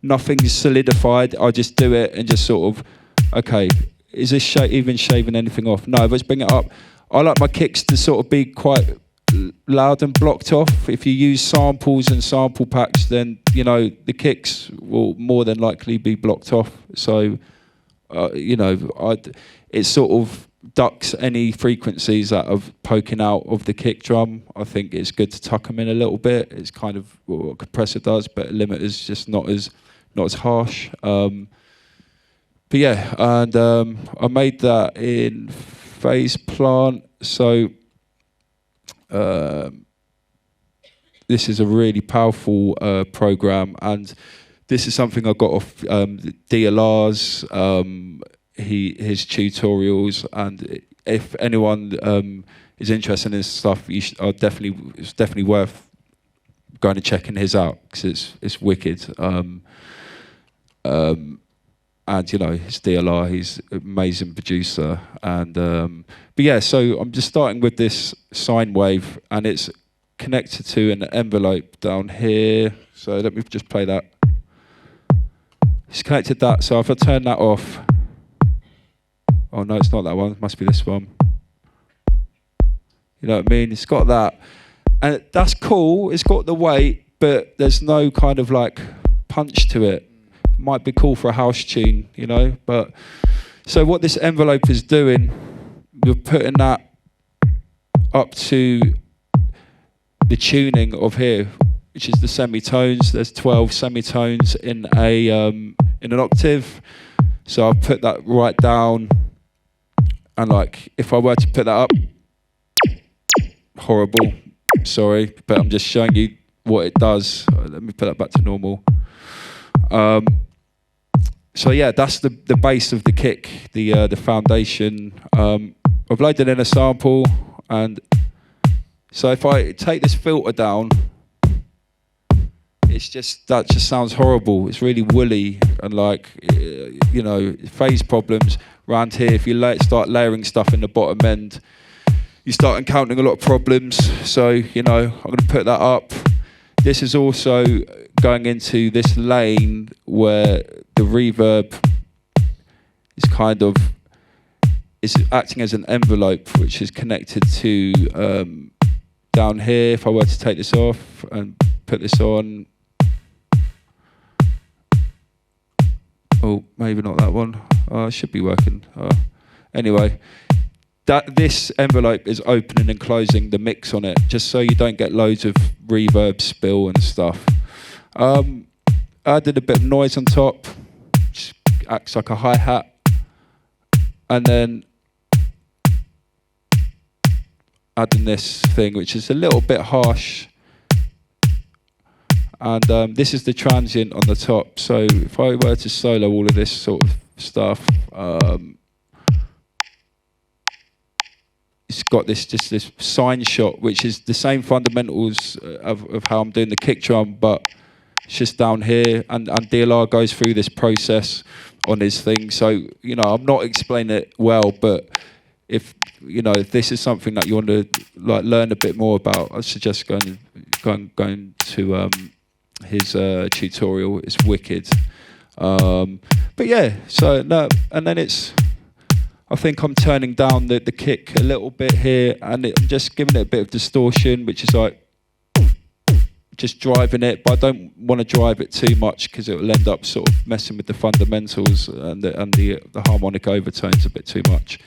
Speaker 1: Nothing's solidified. I just do it and just sort of Okay, is this even shaving anything off? No, let's bring it up. I like my kicks to sort of be quite loud and blocked off. If you use samples and sample packs, then you know the kicks will more than likely be blocked off. So you know, it sort of ducks any frequencies that are poking out of the kick drum. I think it's good to tuck them in a little bit. It's kind of what a compressor does, but a limiter's just not as harsh. But yeah, and I made that in Phase Plant. So this is a really powerful program, and this is something I got off DLR's, his tutorials. And if anyone is interested in this stuff, it's definitely worth going and checking his out, because it's wicked. And you know, his DLR, he's an amazing producer. And but yeah, so I'm just starting with this sine wave, and it's connected to an envelope down here. So let me just play that. It's connected that. So if I turn that off, oh no, it's not that one. It must be this one. You know what I mean? It's got that, and that's cool. It's got the weight, but there's no kind of like punch to it. Might be cool for a house tune, you know. But so what this envelope is doing, we're putting that up to the tuning of here, which is the semitones. There's 12 semitones in an octave. So I'll put that right down, and like if I were to put that up, horrible, sorry, but I'm just showing you what it does. Let me put that back to normal. So yeah, that's the base of the kick, the foundation. I've loaded in a sample, and so if I take this filter down, that just sounds horrible. It's really woolly, and like you know, phase problems around here. If you start layering stuff in the bottom end, you start encountering a lot of problems. So you know, I'm going to put that up. This is also going into this lane where the reverb is acting as an envelope, which is connected to down here. If I were to take this off and put this on, oh, maybe not that one. It should be working. Anyway, this envelope is opening and closing the mix on it, just so you don't get loads of reverb spill and stuff. Added a bit of noise on top, which acts like a hi-hat, and then adding this thing, which is a little bit harsh, and this is the transient on the top. So if I were to solo all of this sort of stuff, it's got this sine shot, which is the same fundamentals of how I'm doing the kick drum, but it's just down here, and DLR goes through this process on his thing. So you know, I'm not explaining it well, but if you know, if this is something that you want to like learn a bit more about, I suggest going to his tutorial. It's wicked. But yeah, so no, and then I think I'm turning down the kick a little bit here, and I'm just giving it a bit of distortion, which is like just driving it, but I don't want to drive it too much because it will end up sort of messing with the fundamentals and the harmonic overtones a bit too much.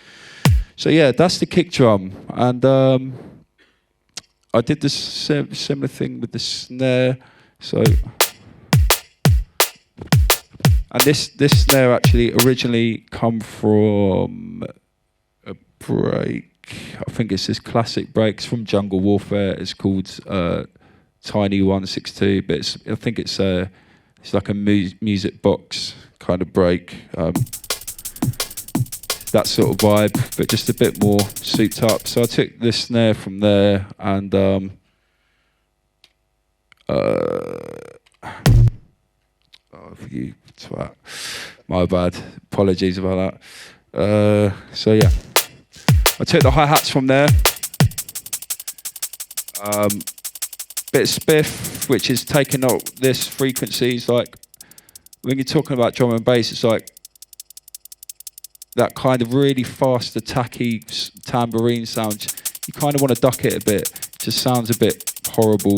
Speaker 1: So yeah, that's the kick drum, and I did this similar thing with the snare. So, and this snare actually originally come from a break. I think it's this classic break. It's from Jungle Warfare. It's called Tiny 162, but I think it's like a music box kind of break. That sort of vibe, but just a bit more souped up. So I took this snare from there, and oh, you twat. My bad. Apologies about that. So yeah, I took the hi-hats from there. Bit of spiff, which is taking out this frequencies. Like when you're talking about drum and bass, it's like that kind of really fast, attacky tambourine sound, you kind of want to duck it a bit. It just sounds a bit horrible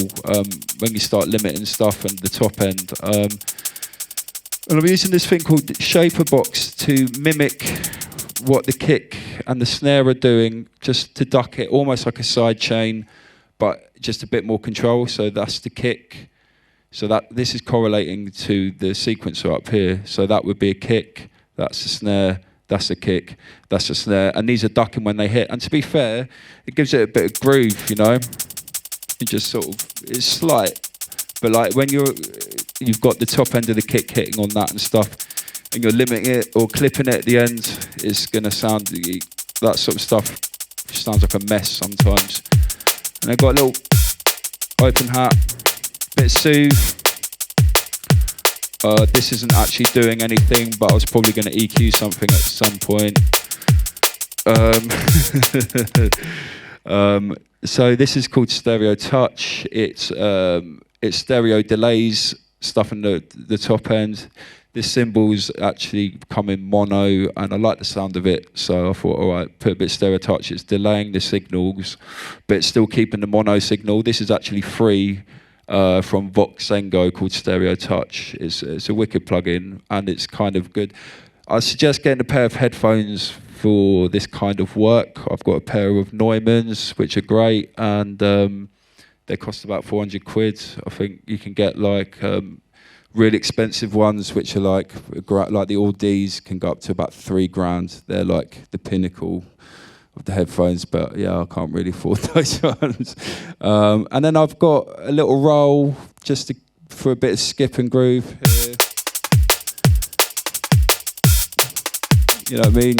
Speaker 1: when you start limiting stuff and the top end. And I'm using this thing called Shaper Box to mimic what the kick and the snare are doing, just to duck it, almost like a side chain, but just a bit more control. So that's the kick. So that this is correlating to the sequencer up here. So that would be a kick, that's a snare, that's a kick, that's a snare, and these are ducking when they hit. And to be fair, it gives it a bit of groove, you know. It just sort of, it's slight, but like when you've got the top end of the kick hitting on that and stuff, and you're limiting it or clipping it at the end, it's gonna sound, that sort of stuff sounds like a mess sometimes. And I've got a little open hat, bit of soothe. This isn't actually doing anything, but I was probably going to EQ something at some point. So this is called Stereo Touch. It's stereo delays stuff in the top end. The cymbals actually come in mono, and I like the sound of it, so I thought, all right, put a bit of Stereo Touch. It's delaying the signals, but it's still keeping the mono signal. This is actually free. From Voxengo called Stereo Touch. It's a wicked plugin, and it's kind of good. I suggest getting a pair of headphones for this kind of work. I've got a pair of Neumanns, which are great, and they cost about 400 quid. I think you can get like really expensive ones, which are like the All Ds, can go up to about $3,000. They're like the pinnacle of the headphones, but yeah, I can't really afford those ones. And then I've got a little roll just for a bit of skip and groove here. You know what I mean?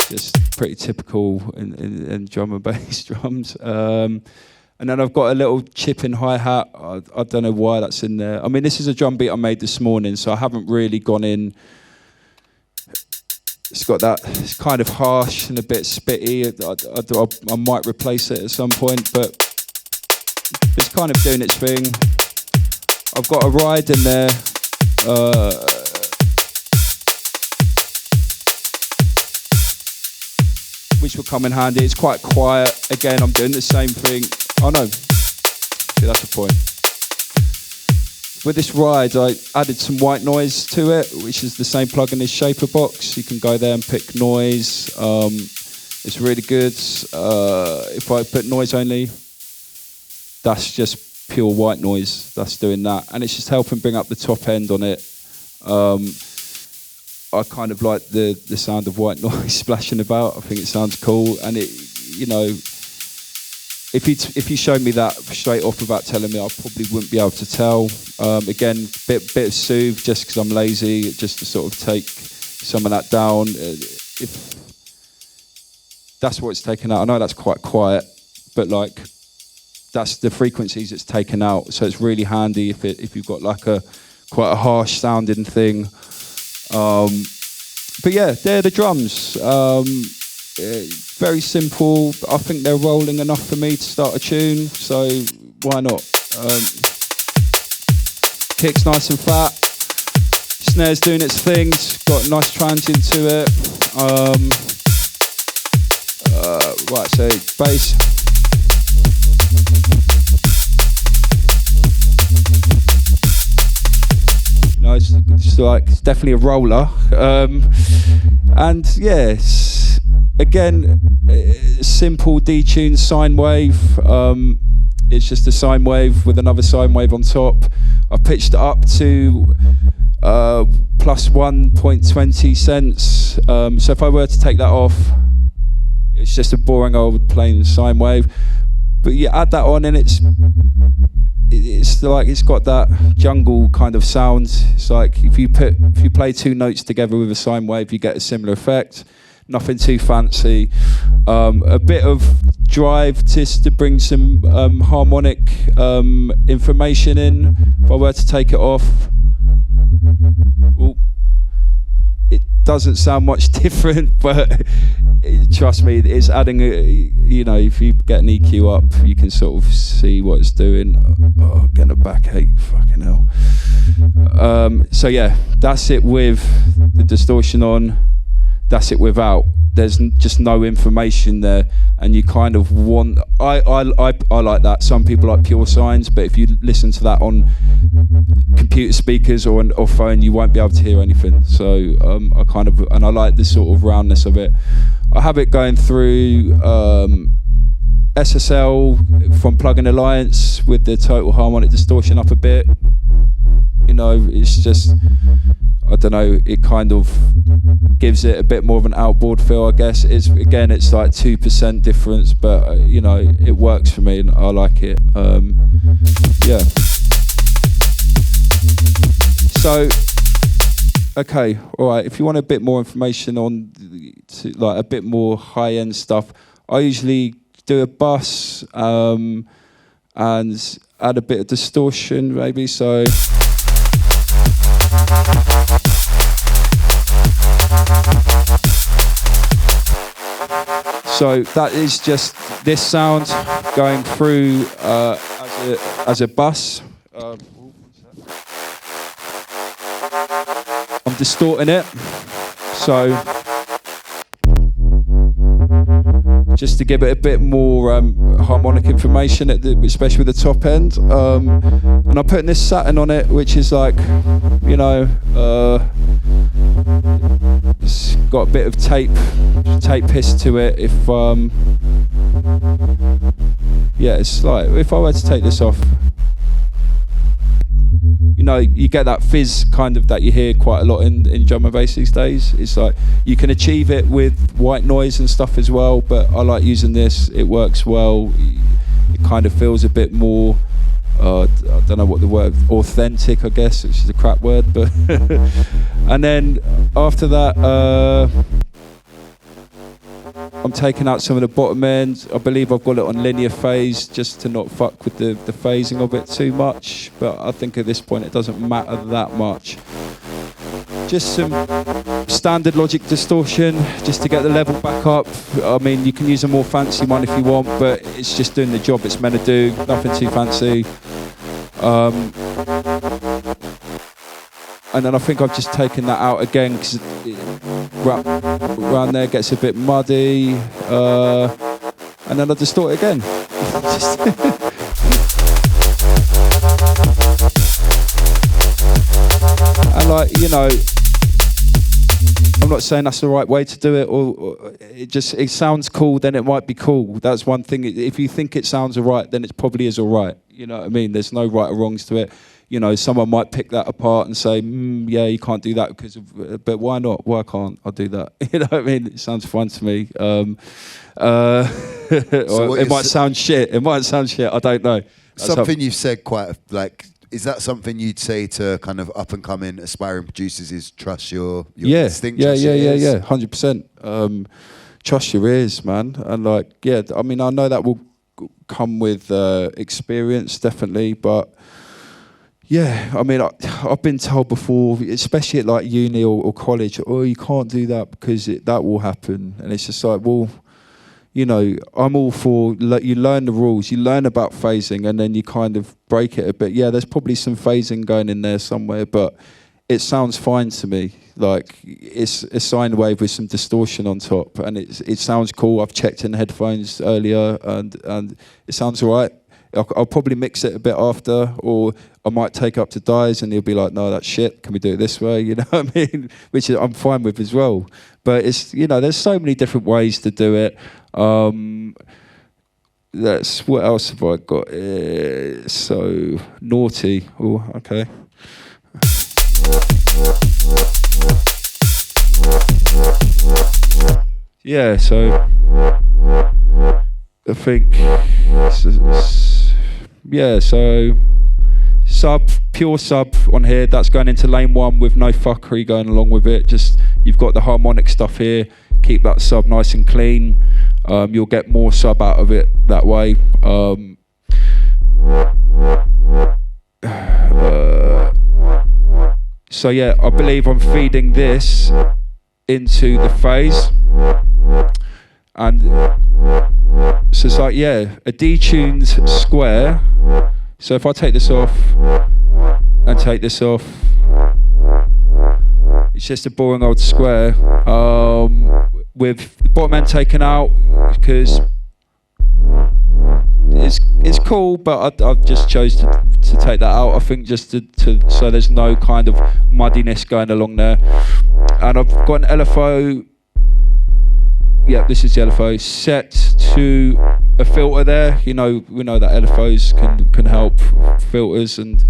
Speaker 1: Just pretty typical in drum and bass drums. And then I've got a little chipping hi-hat. I don't know why that's in there. I mean, this is a drum beat I made this morning, so I haven't really gone in. It's got that, it's kind of harsh and a bit spitty. I might replace it at some point, but it's kind of doing its thing. I've got a ride in there. Which will come in handy. It's quite quiet. Again, I'm doing the same thing. Oh no, see, that's the point. With this ride, I added some white noise to it, which is the same plugin as Shaper Box. You can go there and pick noise. It's really good. If I put noise only, that's just pure white noise. That's doing that. And it's just helping bring up the top end on it. I kind of like the sound of white noise splashing about. I think it sounds cool. And it, you know, if you showed me that straight off without telling me, I probably wouldn't be able to tell. Again, bit of soothe, just because I'm lazy, just to sort of take some of that down. If that's what it's taken out, I know that's quite quiet, but like that's the frequencies it's taken out. So it's really handy if you've got like quite a harsh sounding thing. But yeah, they're the drums. Very simple. I think they're rolling enough for me to start a tune, so why not? Kick's nice and fat. Snare's doing its thing. It's got a nice transient to it. Right, so bass. No, it's definitely a roller. And yes. Again, simple detuned sine wave. It's just a sine wave with another sine wave on top. I pitched it up to plus 1.20 cents. So if I were to take that off, it's just a boring old plain sine wave. But you add that on, and it's like it's got that jungle kind of sound. It's like if you play two notes together with a sine wave, you get a similar effect. Nothing too fancy. A bit of drive just to bring some harmonic information in. If I were to take it off, it doesn't sound much different, but trust me, it's adding you know, if you get an EQ up, you can sort of see what it's doing. Oh, getting a backache, fucking hell. So yeah, that's it with the distortion on, that's it without. There's just no information there, and you kind of want. I like that. Some people like pure signs, but if you listen to that on computer speakers or phone, you won't be able to hear anything. So I kind of, and I like the sort of roundness of it. I have it going through SSL from Plug-in Alliance with the total harmonic distortion up a bit. You know, it's just, I don't know, it kind of gives it a bit more of an outboard feel, I guess. It's like 2% difference, but you know, it works for me and I like it. Yeah. So, okay, all right. If you want a bit more information on like a bit more high-end stuff, I usually do a bus and add a bit of distortion, maybe. So. So that is just this sound going through as a bus. I'm distorting it, so just to give it a bit more harmonic information, especially with the top end. And I'm putting this satin on it, which is like, you know, it's got a bit of tape hiss to it. If yeah, it's like if I were to take this off, you know, you get that fizz kind of that you hear quite a lot in drum and bass these days. It's like you can achieve it with white noise and stuff as well, but I like using this. It works well. It kind of feels a bit more, I don't know what the word, authentic, I guess, which is a crap word, but and then after that, I'm taking out some of the bottom end. I believe I've got it on linear phase just to not fuck with the phasing of it too much, but I think at this point it doesn't matter that much. Just some standard Logic distortion just to get the level back up. I mean, you can use a more fancy one if you want, but it's just doing the job it's meant to do, nothing too fancy. And then I think I've just taken that out again because around there gets a bit muddy, and then I distort it again. And like, you know, I'm not saying that's the right way to do it, or it sounds cool, then it might be cool. That's one thing. If you think it sounds alright, then it probably is alright. You know what I mean? There's no right or wrongs to it. You know, someone might pick that apart and say, yeah, you can't do that because of, but why not? Why can't I do that? You know what I mean? It sounds fun to me. So it might sound shit. It might sound shit. I don't know.
Speaker 2: Something you've said quite, like, is that something you'd say to kind of up and coming aspiring producers is trust your instinct?
Speaker 1: Yeah, 100%. Trust your ears, man. And like, yeah, I mean, I know that will come with experience, definitely, but yeah, I mean, I've been told before, especially at like uni or college, oh, you can't do that because that will happen. And it's just like, well, you know, I'm all for, you learn the rules, you learn about phasing, and then you kind of break it a bit. Yeah, there's probably some phasing going in there somewhere, but it sounds fine to me. Like, it's a sine wave with some distortion on top, and it sounds cool. I've checked in headphones earlier, and it sounds all right. I'll probably mix it a bit after, or I might take up to Dies and he'll be like, no, that's shit, can we do it this way? You know what I mean? Which I'm fine with as well. But it's, you know, there's so many different ways to do it. That's, what else have I got? So, Naughty. Oh, okay. Yeah, so I think yeah, so pure sub on here, that's going into lane 1 with no fuckery going along with it. Just, you've got the harmonic stuff here, keep that sub nice and clean. You'll get more sub out of it that way. So yeah, I believe I'm feeding this into the phase. And so it's like, yeah, a detuned square. So if I take this off and take this off, it's just a boring old square with the bottom end taken out, because it's cool, but I've just chose to take that out. I think just to so there's no kind of muddiness going along there. And I've got an LFO. Yeah, this is the LFO set to a filter there. You know, we know that LFOs can help filters and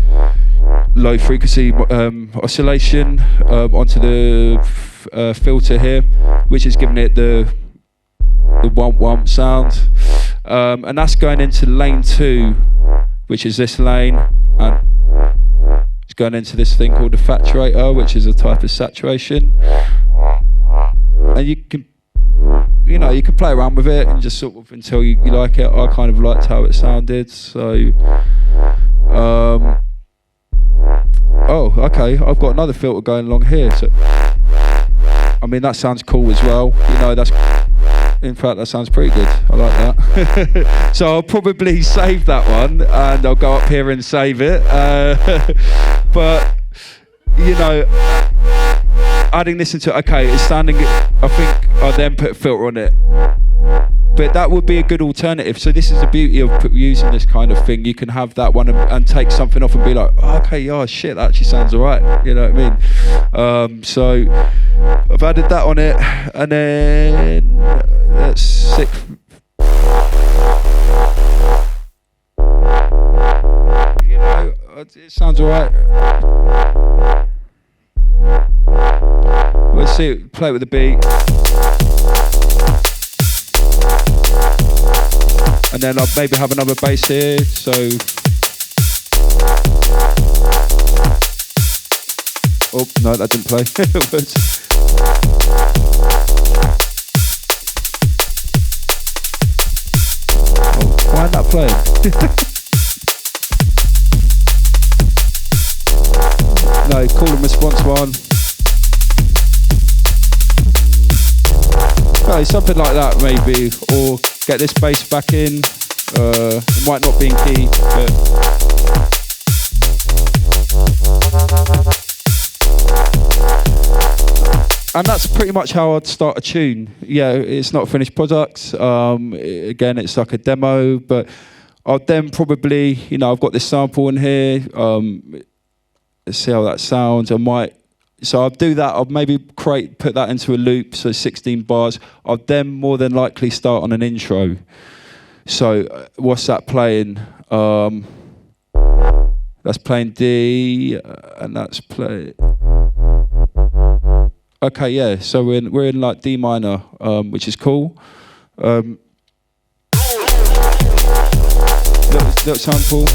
Speaker 1: low frequency oscillation onto the filter here, which is giving it the womp sound, and that's going into lane 2, which is this lane, and it's going into this thing called the saturator, which is a type of saturation. And you can play around with it and just sort of until you like it. I kind of liked how it sounded, so oh, okay, I've got another filter going along here, so I mean that sounds cool as well. In fact, that sounds pretty good. I like that. So I'll probably save that one, and I'll go up here and save it. But adding this into it's standing. I think I'll then put a filter on it. But that would be a good alternative. So this is the beauty of using this kind of thing. You can have that one and take something off and be like, shit, that actually sounds alright. You know what I mean? So I've added that on it, and then that's sick. It sounds alright. Let's see, play it with the beat. And then I'll maybe have another bass here, so. Oh, no, that didn't play. Oh, why isn't that playing? No, call and response one. No, something like that maybe, or get this bass back in. It might not be in key, but and that's pretty much how I'd start a tune. Yeah, it's not a finished product. Again, it's like a demo, but I'll then probably, I've got this sample in here. Let's see how that sounds. So I'll do that. I'll maybe put that into a loop, so 16 bars. I'll then more than likely start on an intro. So what's that playing? That's playing D, and that's play. Okay, yeah. So we're in like D minor, which is cool. Little sample.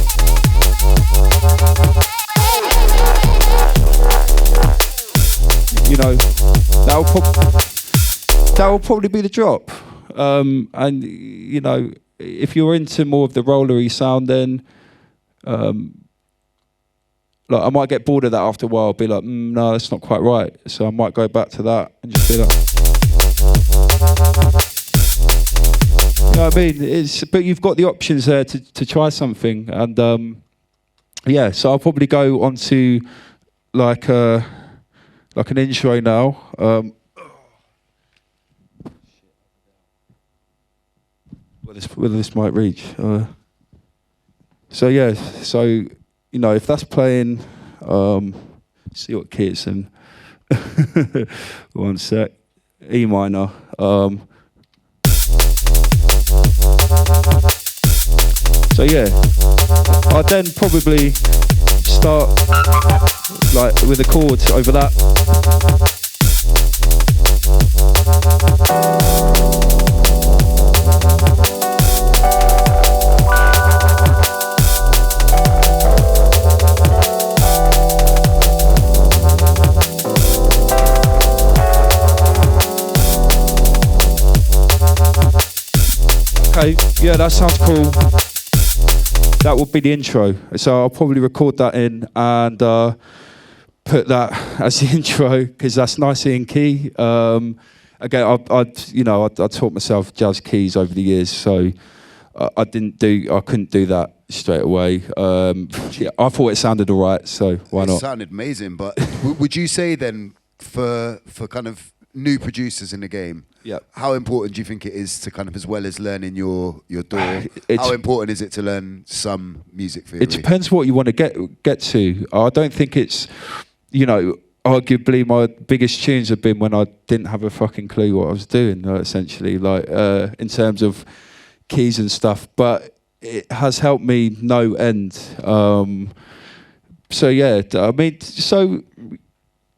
Speaker 1: That will probably be the drop. And if you're into more of the rollery sound, then I might get bored of that after a while. Be like, no, that's not quite right. So I might go back to that and just be like, you know what I mean? But you've got the options there to try something, and yeah. So I'll probably go on to like an intro now. Whether this might reach. So yeah, so if that's playing, see what key it's in. One sec. E minor. So yeah, I'll then probably start like with the chords over that. Okay, yeah, that sounds cool. That would be the intro. So I'll probably record that in, and put that as the intro because that's nicely in key. Again, I taught myself jazz keys over the years, so I couldn't do that straight away. Yeah, I thought it sounded all right, so why not?
Speaker 2: It sounded amazing, but would you say then for kind of new producers in the game, how important do you think it is to kind of, as well as learning your door, how important is it to learn some music theory?
Speaker 1: It depends what you want to get to. I don't think it's, arguably my biggest tunes have been when I didn't have a fucking clue what I was doing, essentially, like in terms of keys and stuff, but it has helped me no end. So yeah, I mean, so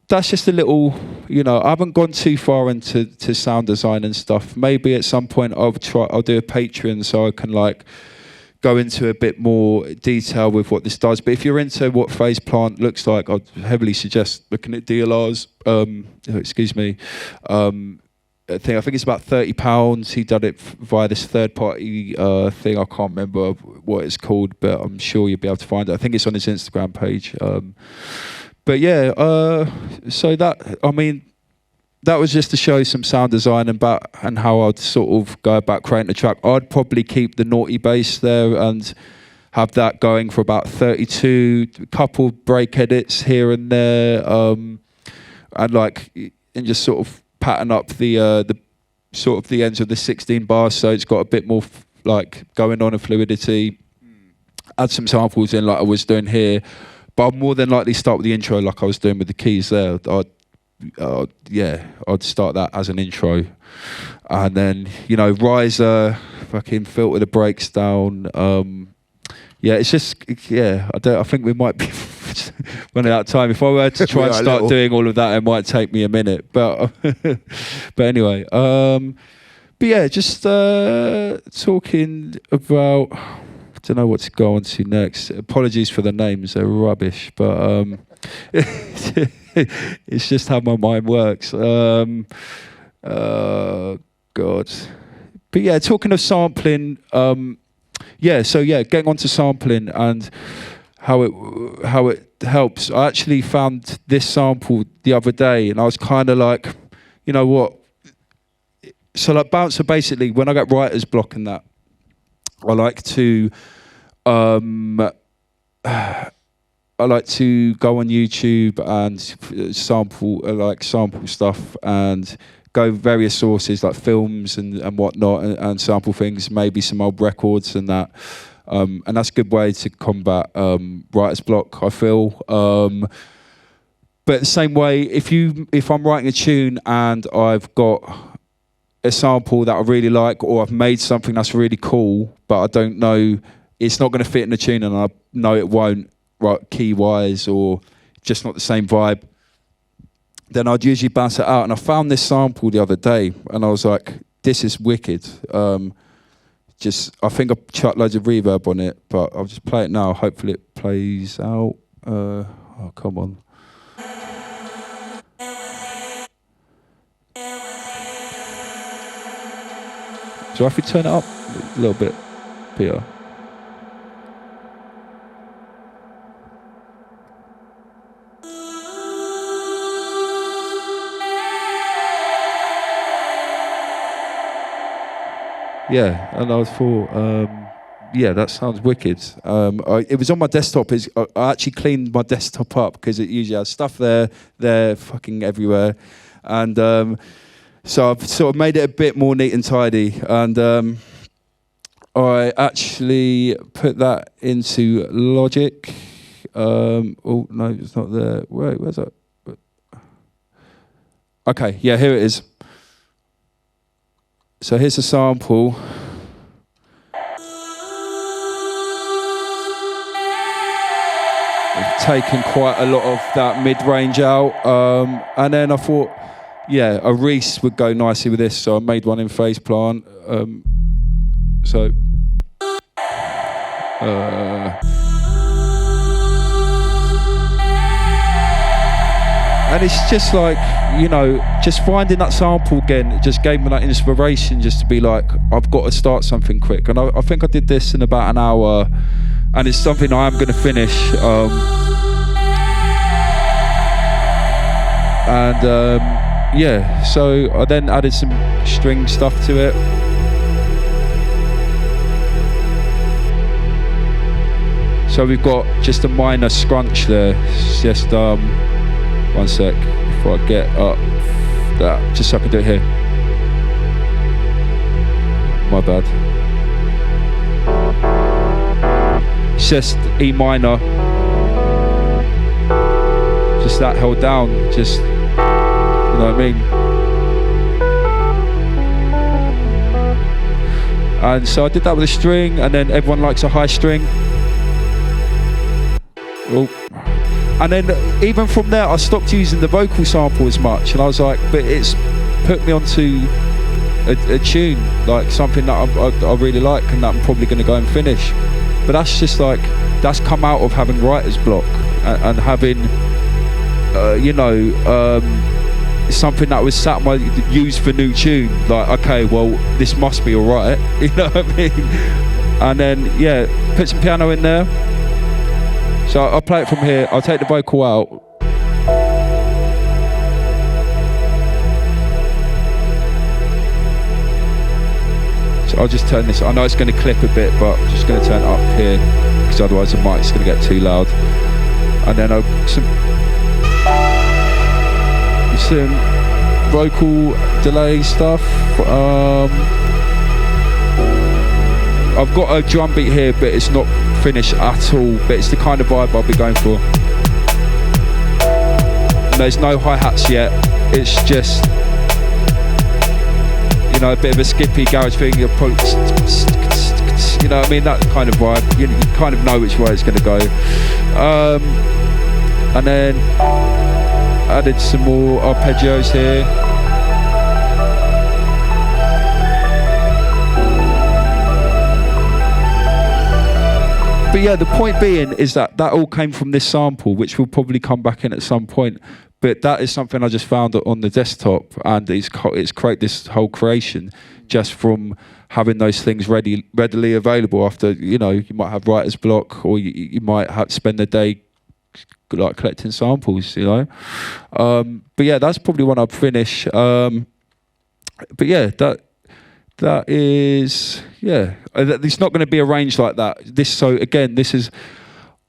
Speaker 1: that's just a little, I haven't gone too far into sound design and stuff. Maybe at some point I'll do a Patreon so I can like go into a bit more detail with what this does. But if you're into what phase plant looks like, I'd heavily suggest looking at DLR's, I think it's about £30. He did it via this third-party thing. I can't remember what it's called, but I'm sure you'll be able to find it. I think it's on his Instagram page. But yeah, so that was just to show some sound design and how I'd sort of go about creating a track. I'd probably keep the naughty bass there and have that going for about 32, a couple break edits here and there, and just sort of pattern up the sort of the ends of the 16 bars so it's got a bit more like going on and fluidity. Add some samples in like I was doing here, but I'd more than likely start with the intro like I was doing with the keys there. I'd start that as an intro, and then riser, fucking filter the breaks down. It's just I think we might be running out of time. If I were to try and start doing all of that, it might take me a minute. But anyway, just talking about. I don't know what to go on to next. Apologies for the names; they're rubbish, but it's just how my mind works. God, but yeah, talking of sampling. Getting onto sampling and how it helps. I actually found this sample the other day, and I was kind of like, you know what? So like bouncer, basically, when I get writer's block and that, I like to go on YouTube and sample stuff and go various sources like films and whatnot and sample things, maybe some old records and that. And that's a good way to combat writer's block, I feel. But the same way, if I'm writing a tune and I've got a sample that I really like, or I've made something that's really cool, but I don't know, it's not going to fit in the tune and I know it won't, right, key-wise, or just not the same vibe, then I'd usually bounce it out. And I found this sample the other day and I was like, this is wicked. I think I chucked loads of reverb on it, but I'll just play it now. Hopefully it plays out. Oh, come on. So if you turn it up a little bit, Peter. Yeah, and I thought, that sounds wicked. It was on my desktop. I actually cleaned my desktop up because it usually has stuff there fucking everywhere. And so I've sort of made it a bit more neat and tidy. And I actually put that into Logic. Oh, no, it's not there. Wait, where's that? Okay, yeah, here it is. So here's a sample. I've taken quite a lot of that mid-range out. And then I thought, a Reese would go nicely with this, so I made one in phase plant. And it's just like, just finding that sample again, it just gave me that inspiration just to be like, I've got to start something quick. And I think I did this in about an hour, and it's something I am going to finish. And yeah, so I then added some string stuff to it. So we've got just a minor scrunch there. It's just one sec before I get up that, just so I can do it here. My bad. It's just E minor. Just that held down, just, you know what I mean? And so I did that with a string, and then everyone likes a high string. Oh. And then even from there, I stopped using the vocal sample as much, and I was like, but it's put me onto a tune, like something that I really like and that I'm probably going to go and finish. But that's just like, that's come out of having writer's block and having, you know, something that was sat my used for new tune. Like, okay, well, this must be alright, you know what I mean? And then, yeah, put some piano in there. So I'll play it from here, I'll take the vocal out. So I'll just turn this, I know it's going to clip a bit, but I'm just going to turn it up here, because otherwise the mic's going to get too loud. And then some vocal delay stuff. I've got a drum beat here, but it's not finished at all, but it's the kind of vibe I'll be going for. There's no hi-hats yet, it's just, you know, a bit of a skippy garage thing. You know what I mean, that kind of vibe. You kind of know which way it's going to go. And then added some more arpeggios here. But yeah, the point being is that all came from this sample, which will probably come back in at some point. But that is something I just found on the desktop, and it's create this whole creation just from having those things readily available. After, you know, you might have writer's block, or you might have to spend the day like collecting samples, you know. But yeah, that's probably when I'd finish. But yeah, that is, yeah. It's not going to be arranged like that. So again, this is,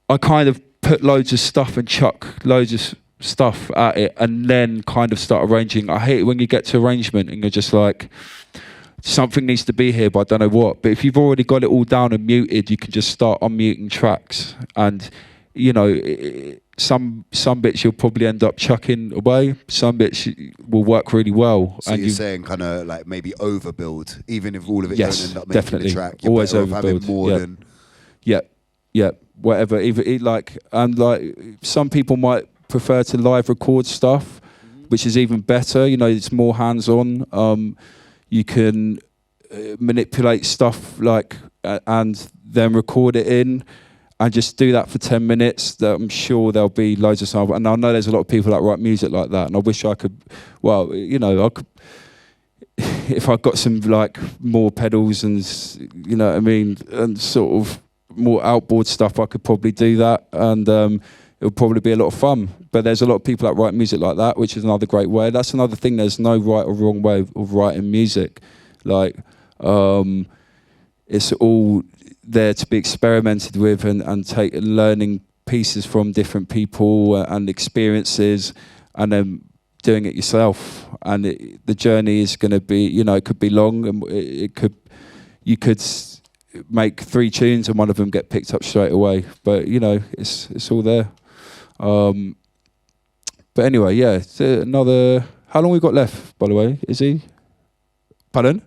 Speaker 1: I kind of put loads of stuff and chuck loads of stuff at it, and then kind of start arranging. I hate it when you get to arrangement and you're just like, something needs to be here, but I don't know what. But if you've already got it all down and muted, you can just start unmuting tracks, and you know, some bits you'll probably end up chucking away. Some bits will work really well.
Speaker 2: So and you're saying kind of like maybe overbuild, even if all of it
Speaker 1: yes,
Speaker 2: don't end up making
Speaker 1: definitely.
Speaker 2: the track. You're
Speaker 1: always
Speaker 2: better off
Speaker 1: overbuild.
Speaker 2: having more than.
Speaker 1: Yeah, whatever. Even like, and like, some people might prefer to live record stuff, which is even better. You know, it's more hands-on. You can manipulate stuff like and then record it in. And just do that for 10 minutes. That I'm sure there'll be loads of samples. And I know there's a lot of people that write music like that. And I wish I could, well, you know, I could, if I got some like more pedals and, you know what I mean, and sort of more outboard stuff, I could probably do that. And it would probably be a lot of fun. But there's a lot of people that write music like that, which is another great way. That's another thing. There's no right or wrong way of writing music. Like, it's all there to be experimented with and take learning pieces from different people and experiences, and then doing it yourself. And the journey is going to be, you know, it could be long, and you could make 3 tunes and one of them get picked up straight away. But you know, it's all there. But anyway, yeah. Another. How long we got left, by the way? Is he? Pardon?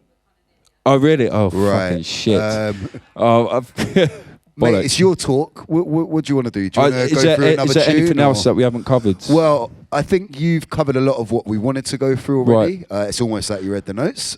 Speaker 1: Oh really? Oh right. Fucking shit!
Speaker 2: Mate, it's your talk. What do you want to do? Do you want to go through another tune?
Speaker 1: Is there anything else that we haven't covered?
Speaker 2: Well, I think you've covered a lot of what we wanted to go through already. Right. It's almost like you read the notes.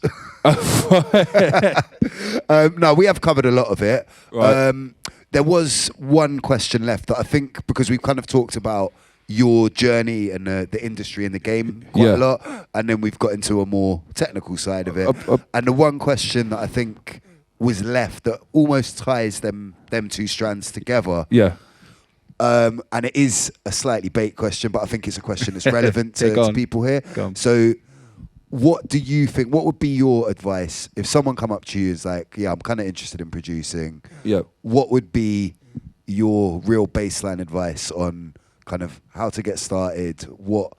Speaker 2: No, we have covered a lot of it. Right. There was one question left that I think, because we've kind of talked about your journey and the industry and the game quite a lot, and then we've got into a more technical side of it. And the one question that I think was left that almost ties them two strands together.
Speaker 1: Yeah.
Speaker 2: And it is a slightly bait question, but I think it's a question that's relevant to people here. So what do you think, what would be your advice if someone come up to you is like, yeah, I'm kind of interested in producing.
Speaker 1: Yeah.
Speaker 2: What would be your real baseline advice on kind of how to get started, what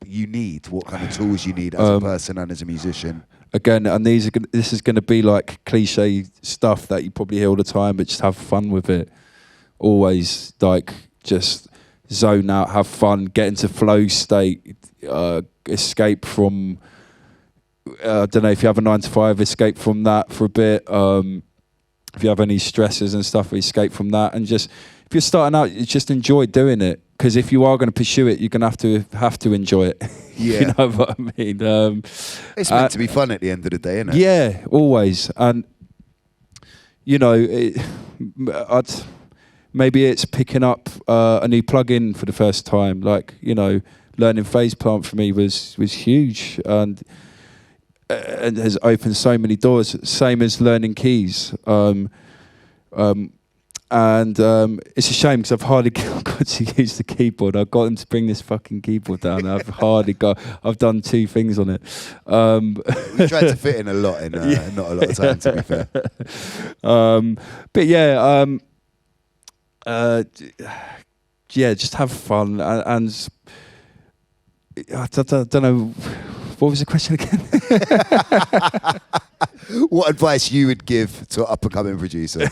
Speaker 2: you need, what kind of tools you need as a person and as a musician?
Speaker 1: Again, and this is going to be like cliche stuff that you probably hear all the time, but just have fun with it. Always, like, just zone out, have fun, get into flow state, escape from, I don't know, if you have a 9 to 5, escape from that for a bit. If you have any stresses and stuff, escape from that. And just, if you're starting out, just enjoy doing it. Because if you are going to pursue it, you're going to have to enjoy it.
Speaker 2: Yeah.
Speaker 1: You know what I mean?
Speaker 2: It's meant to be fun at the end of the day, isn't it?
Speaker 1: Yeah, always. And, you know, maybe it's picking up a new plugin for the first time. Like, you know, learning phase plant for me was huge and has opened so many doors. Same as learning keys. It's a shame because I've hardly got to use the keyboard. I got them to bring this fucking keyboard down. I've done 2 things on it.
Speaker 2: We tried to fit in a lot in not a lot of time, to be fair.
Speaker 1: But yeah, yeah, just have fun and I don't know. What was the question again?
Speaker 2: What advice you would give to an up-and-coming producer?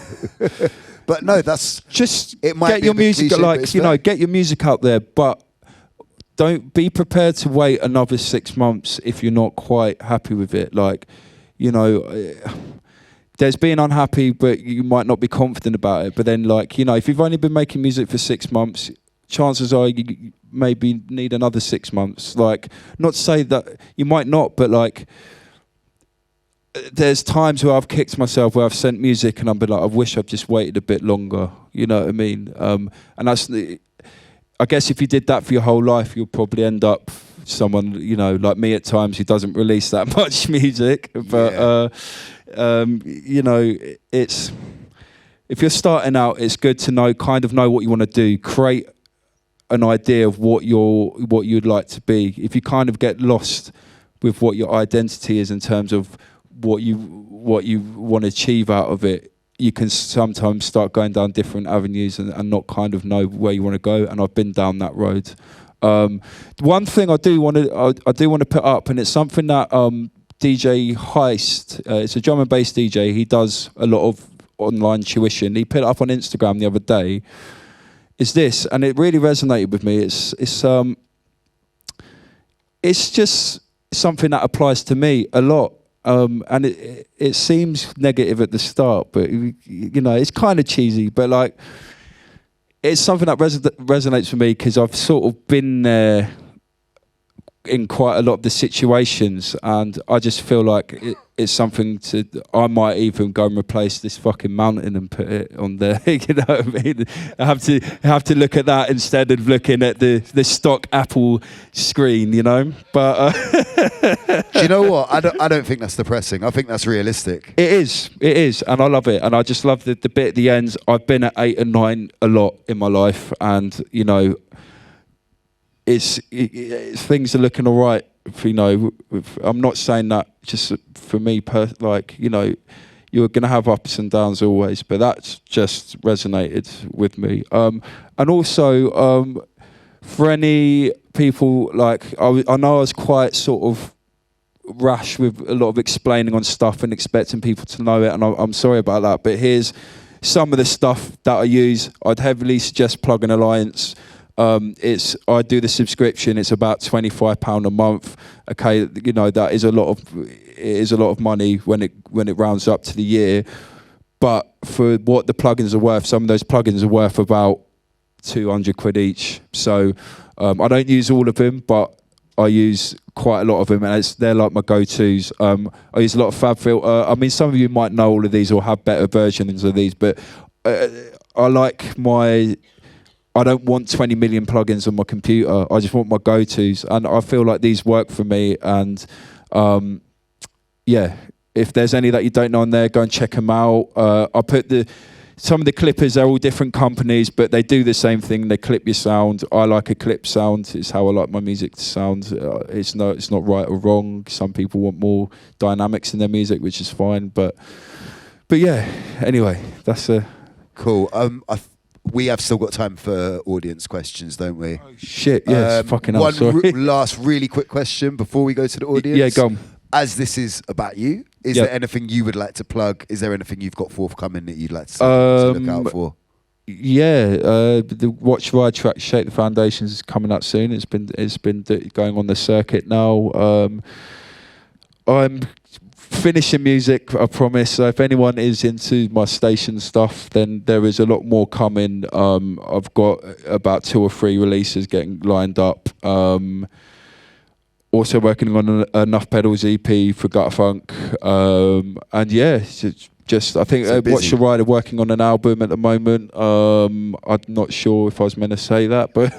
Speaker 2: But no, that's
Speaker 1: just
Speaker 2: it. Might
Speaker 1: get
Speaker 2: be
Speaker 1: your
Speaker 2: a bit
Speaker 1: music,
Speaker 2: cliche,
Speaker 1: like, you know, get your music out there, but don't be prepared to wait another 6 months if you're not quite happy with it. Like, you know, there's being unhappy, but you might not be confident about it. But then, like, you know, if you've only been making music for 6 months, chances are you maybe need another 6 months. Like, not to say that you might not, but like, there's times where I've kicked myself, where I've sent music and I've been like, I wish I'd just waited a bit longer. You know what I mean? And that's, I guess if you did that for your whole life, you'll probably end up someone, you know, like me at times, who doesn't release that much music. But, you know, it's, if you're starting out, it's good to know what you want to do. Create an idea of what you'd like to be. If you kind of get lost with what your identity is in terms of what you want to achieve out of it, you can sometimes start going down different avenues and not kind of know where you want to go. And I've been down that road. One thing I do want to put up, and it's something that DJ Heist, it's a drum and bass DJ. He does a lot of online tuition. He put it up on Instagram the other day. Is this, and it really resonated with me. It's just something that applies to me a lot. And it seems negative at the start, but you know, it's kind of cheesy, but like, it's something that resonates with me because I've sort of been there in quite a lot of the situations, and I just feel like it's something I might even go and replace this fucking mountain and put it on there. You know what I mean? I have to look at that instead of looking at the stock Apple screen, you know. But
Speaker 2: do you know what? I don't think that's depressing. I think that's realistic.
Speaker 1: It is, and I love it. And I just love the bit at the end. I've been at 8 and 9 a lot in my life, and you know, it's things are looking all right. You know, I'm not saying that just for me, like, you know, you're going to have ups and downs always, but that's just resonated with me. And also, for any people, like, I know I was quite sort of rash with a lot of explaining on stuff and expecting people to know it, and I'm sorry about that, but here's some of the stuff that I use. I'd heavily suggest plugin Alliance. I do the subscription. It's about £25 a month. Okay, you know, that is a lot of money when it rounds up to the year. But for what the plugins are worth, some of those plugins are worth about 200 quid each. So I don't use all of them, but I use quite a lot of them, and they're like my go-tos. I use a lot of FabFilter. I mean, some of you might know all of these or have better versions of these, but I don't want 20 million plugins on my computer. I just want my go-tos, and I feel like these work for me. And yeah, if there's any that you don't know on there, go and check them out. I put the some of the clippers are all different companies, but they do the same thing. They clip your sound. I like a clip sound. It's how I like my music to sound. It's not right or wrong. Some people want more dynamics in their music, which is fine. But yeah. Anyway, that's a
Speaker 2: cool. We have still got time for audience questions, don't we?
Speaker 1: Oh, shit. Yes. Fucking hell.
Speaker 2: One
Speaker 1: Sorry.
Speaker 2: last really quick question before we go to the audience.
Speaker 1: Yeah, go on.
Speaker 2: As this is about you, is there anything you would like to plug? Is there anything you've got forthcoming that you'd like to look out for?
Speaker 1: Yeah, the Watch Ride track "Shake the Foundations" is coming out soon. It's been going on the circuit now. I'm finishing music, I promise. So if anyone is into my station stuff, then there is a lot more coming. I've got about 2 or 3 releases getting lined up. Also working on a Nuff Pedals EP for Gutterfunk. And yeah, it's I think Watch the Ride are working on an album at the moment. I'm not sure if I was meant to say that, but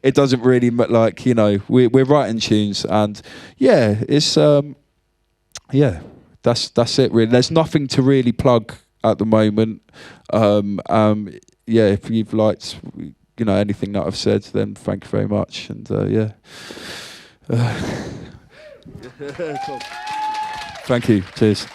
Speaker 1: it doesn't really, like, you know, we're writing tunes, and yeah, it's that's it really. There's nothing to really plug at the moment. Yeah, if you've liked, you know, anything that I've said, then thank you very much, and yeah. Cool. Thank you. Cheers.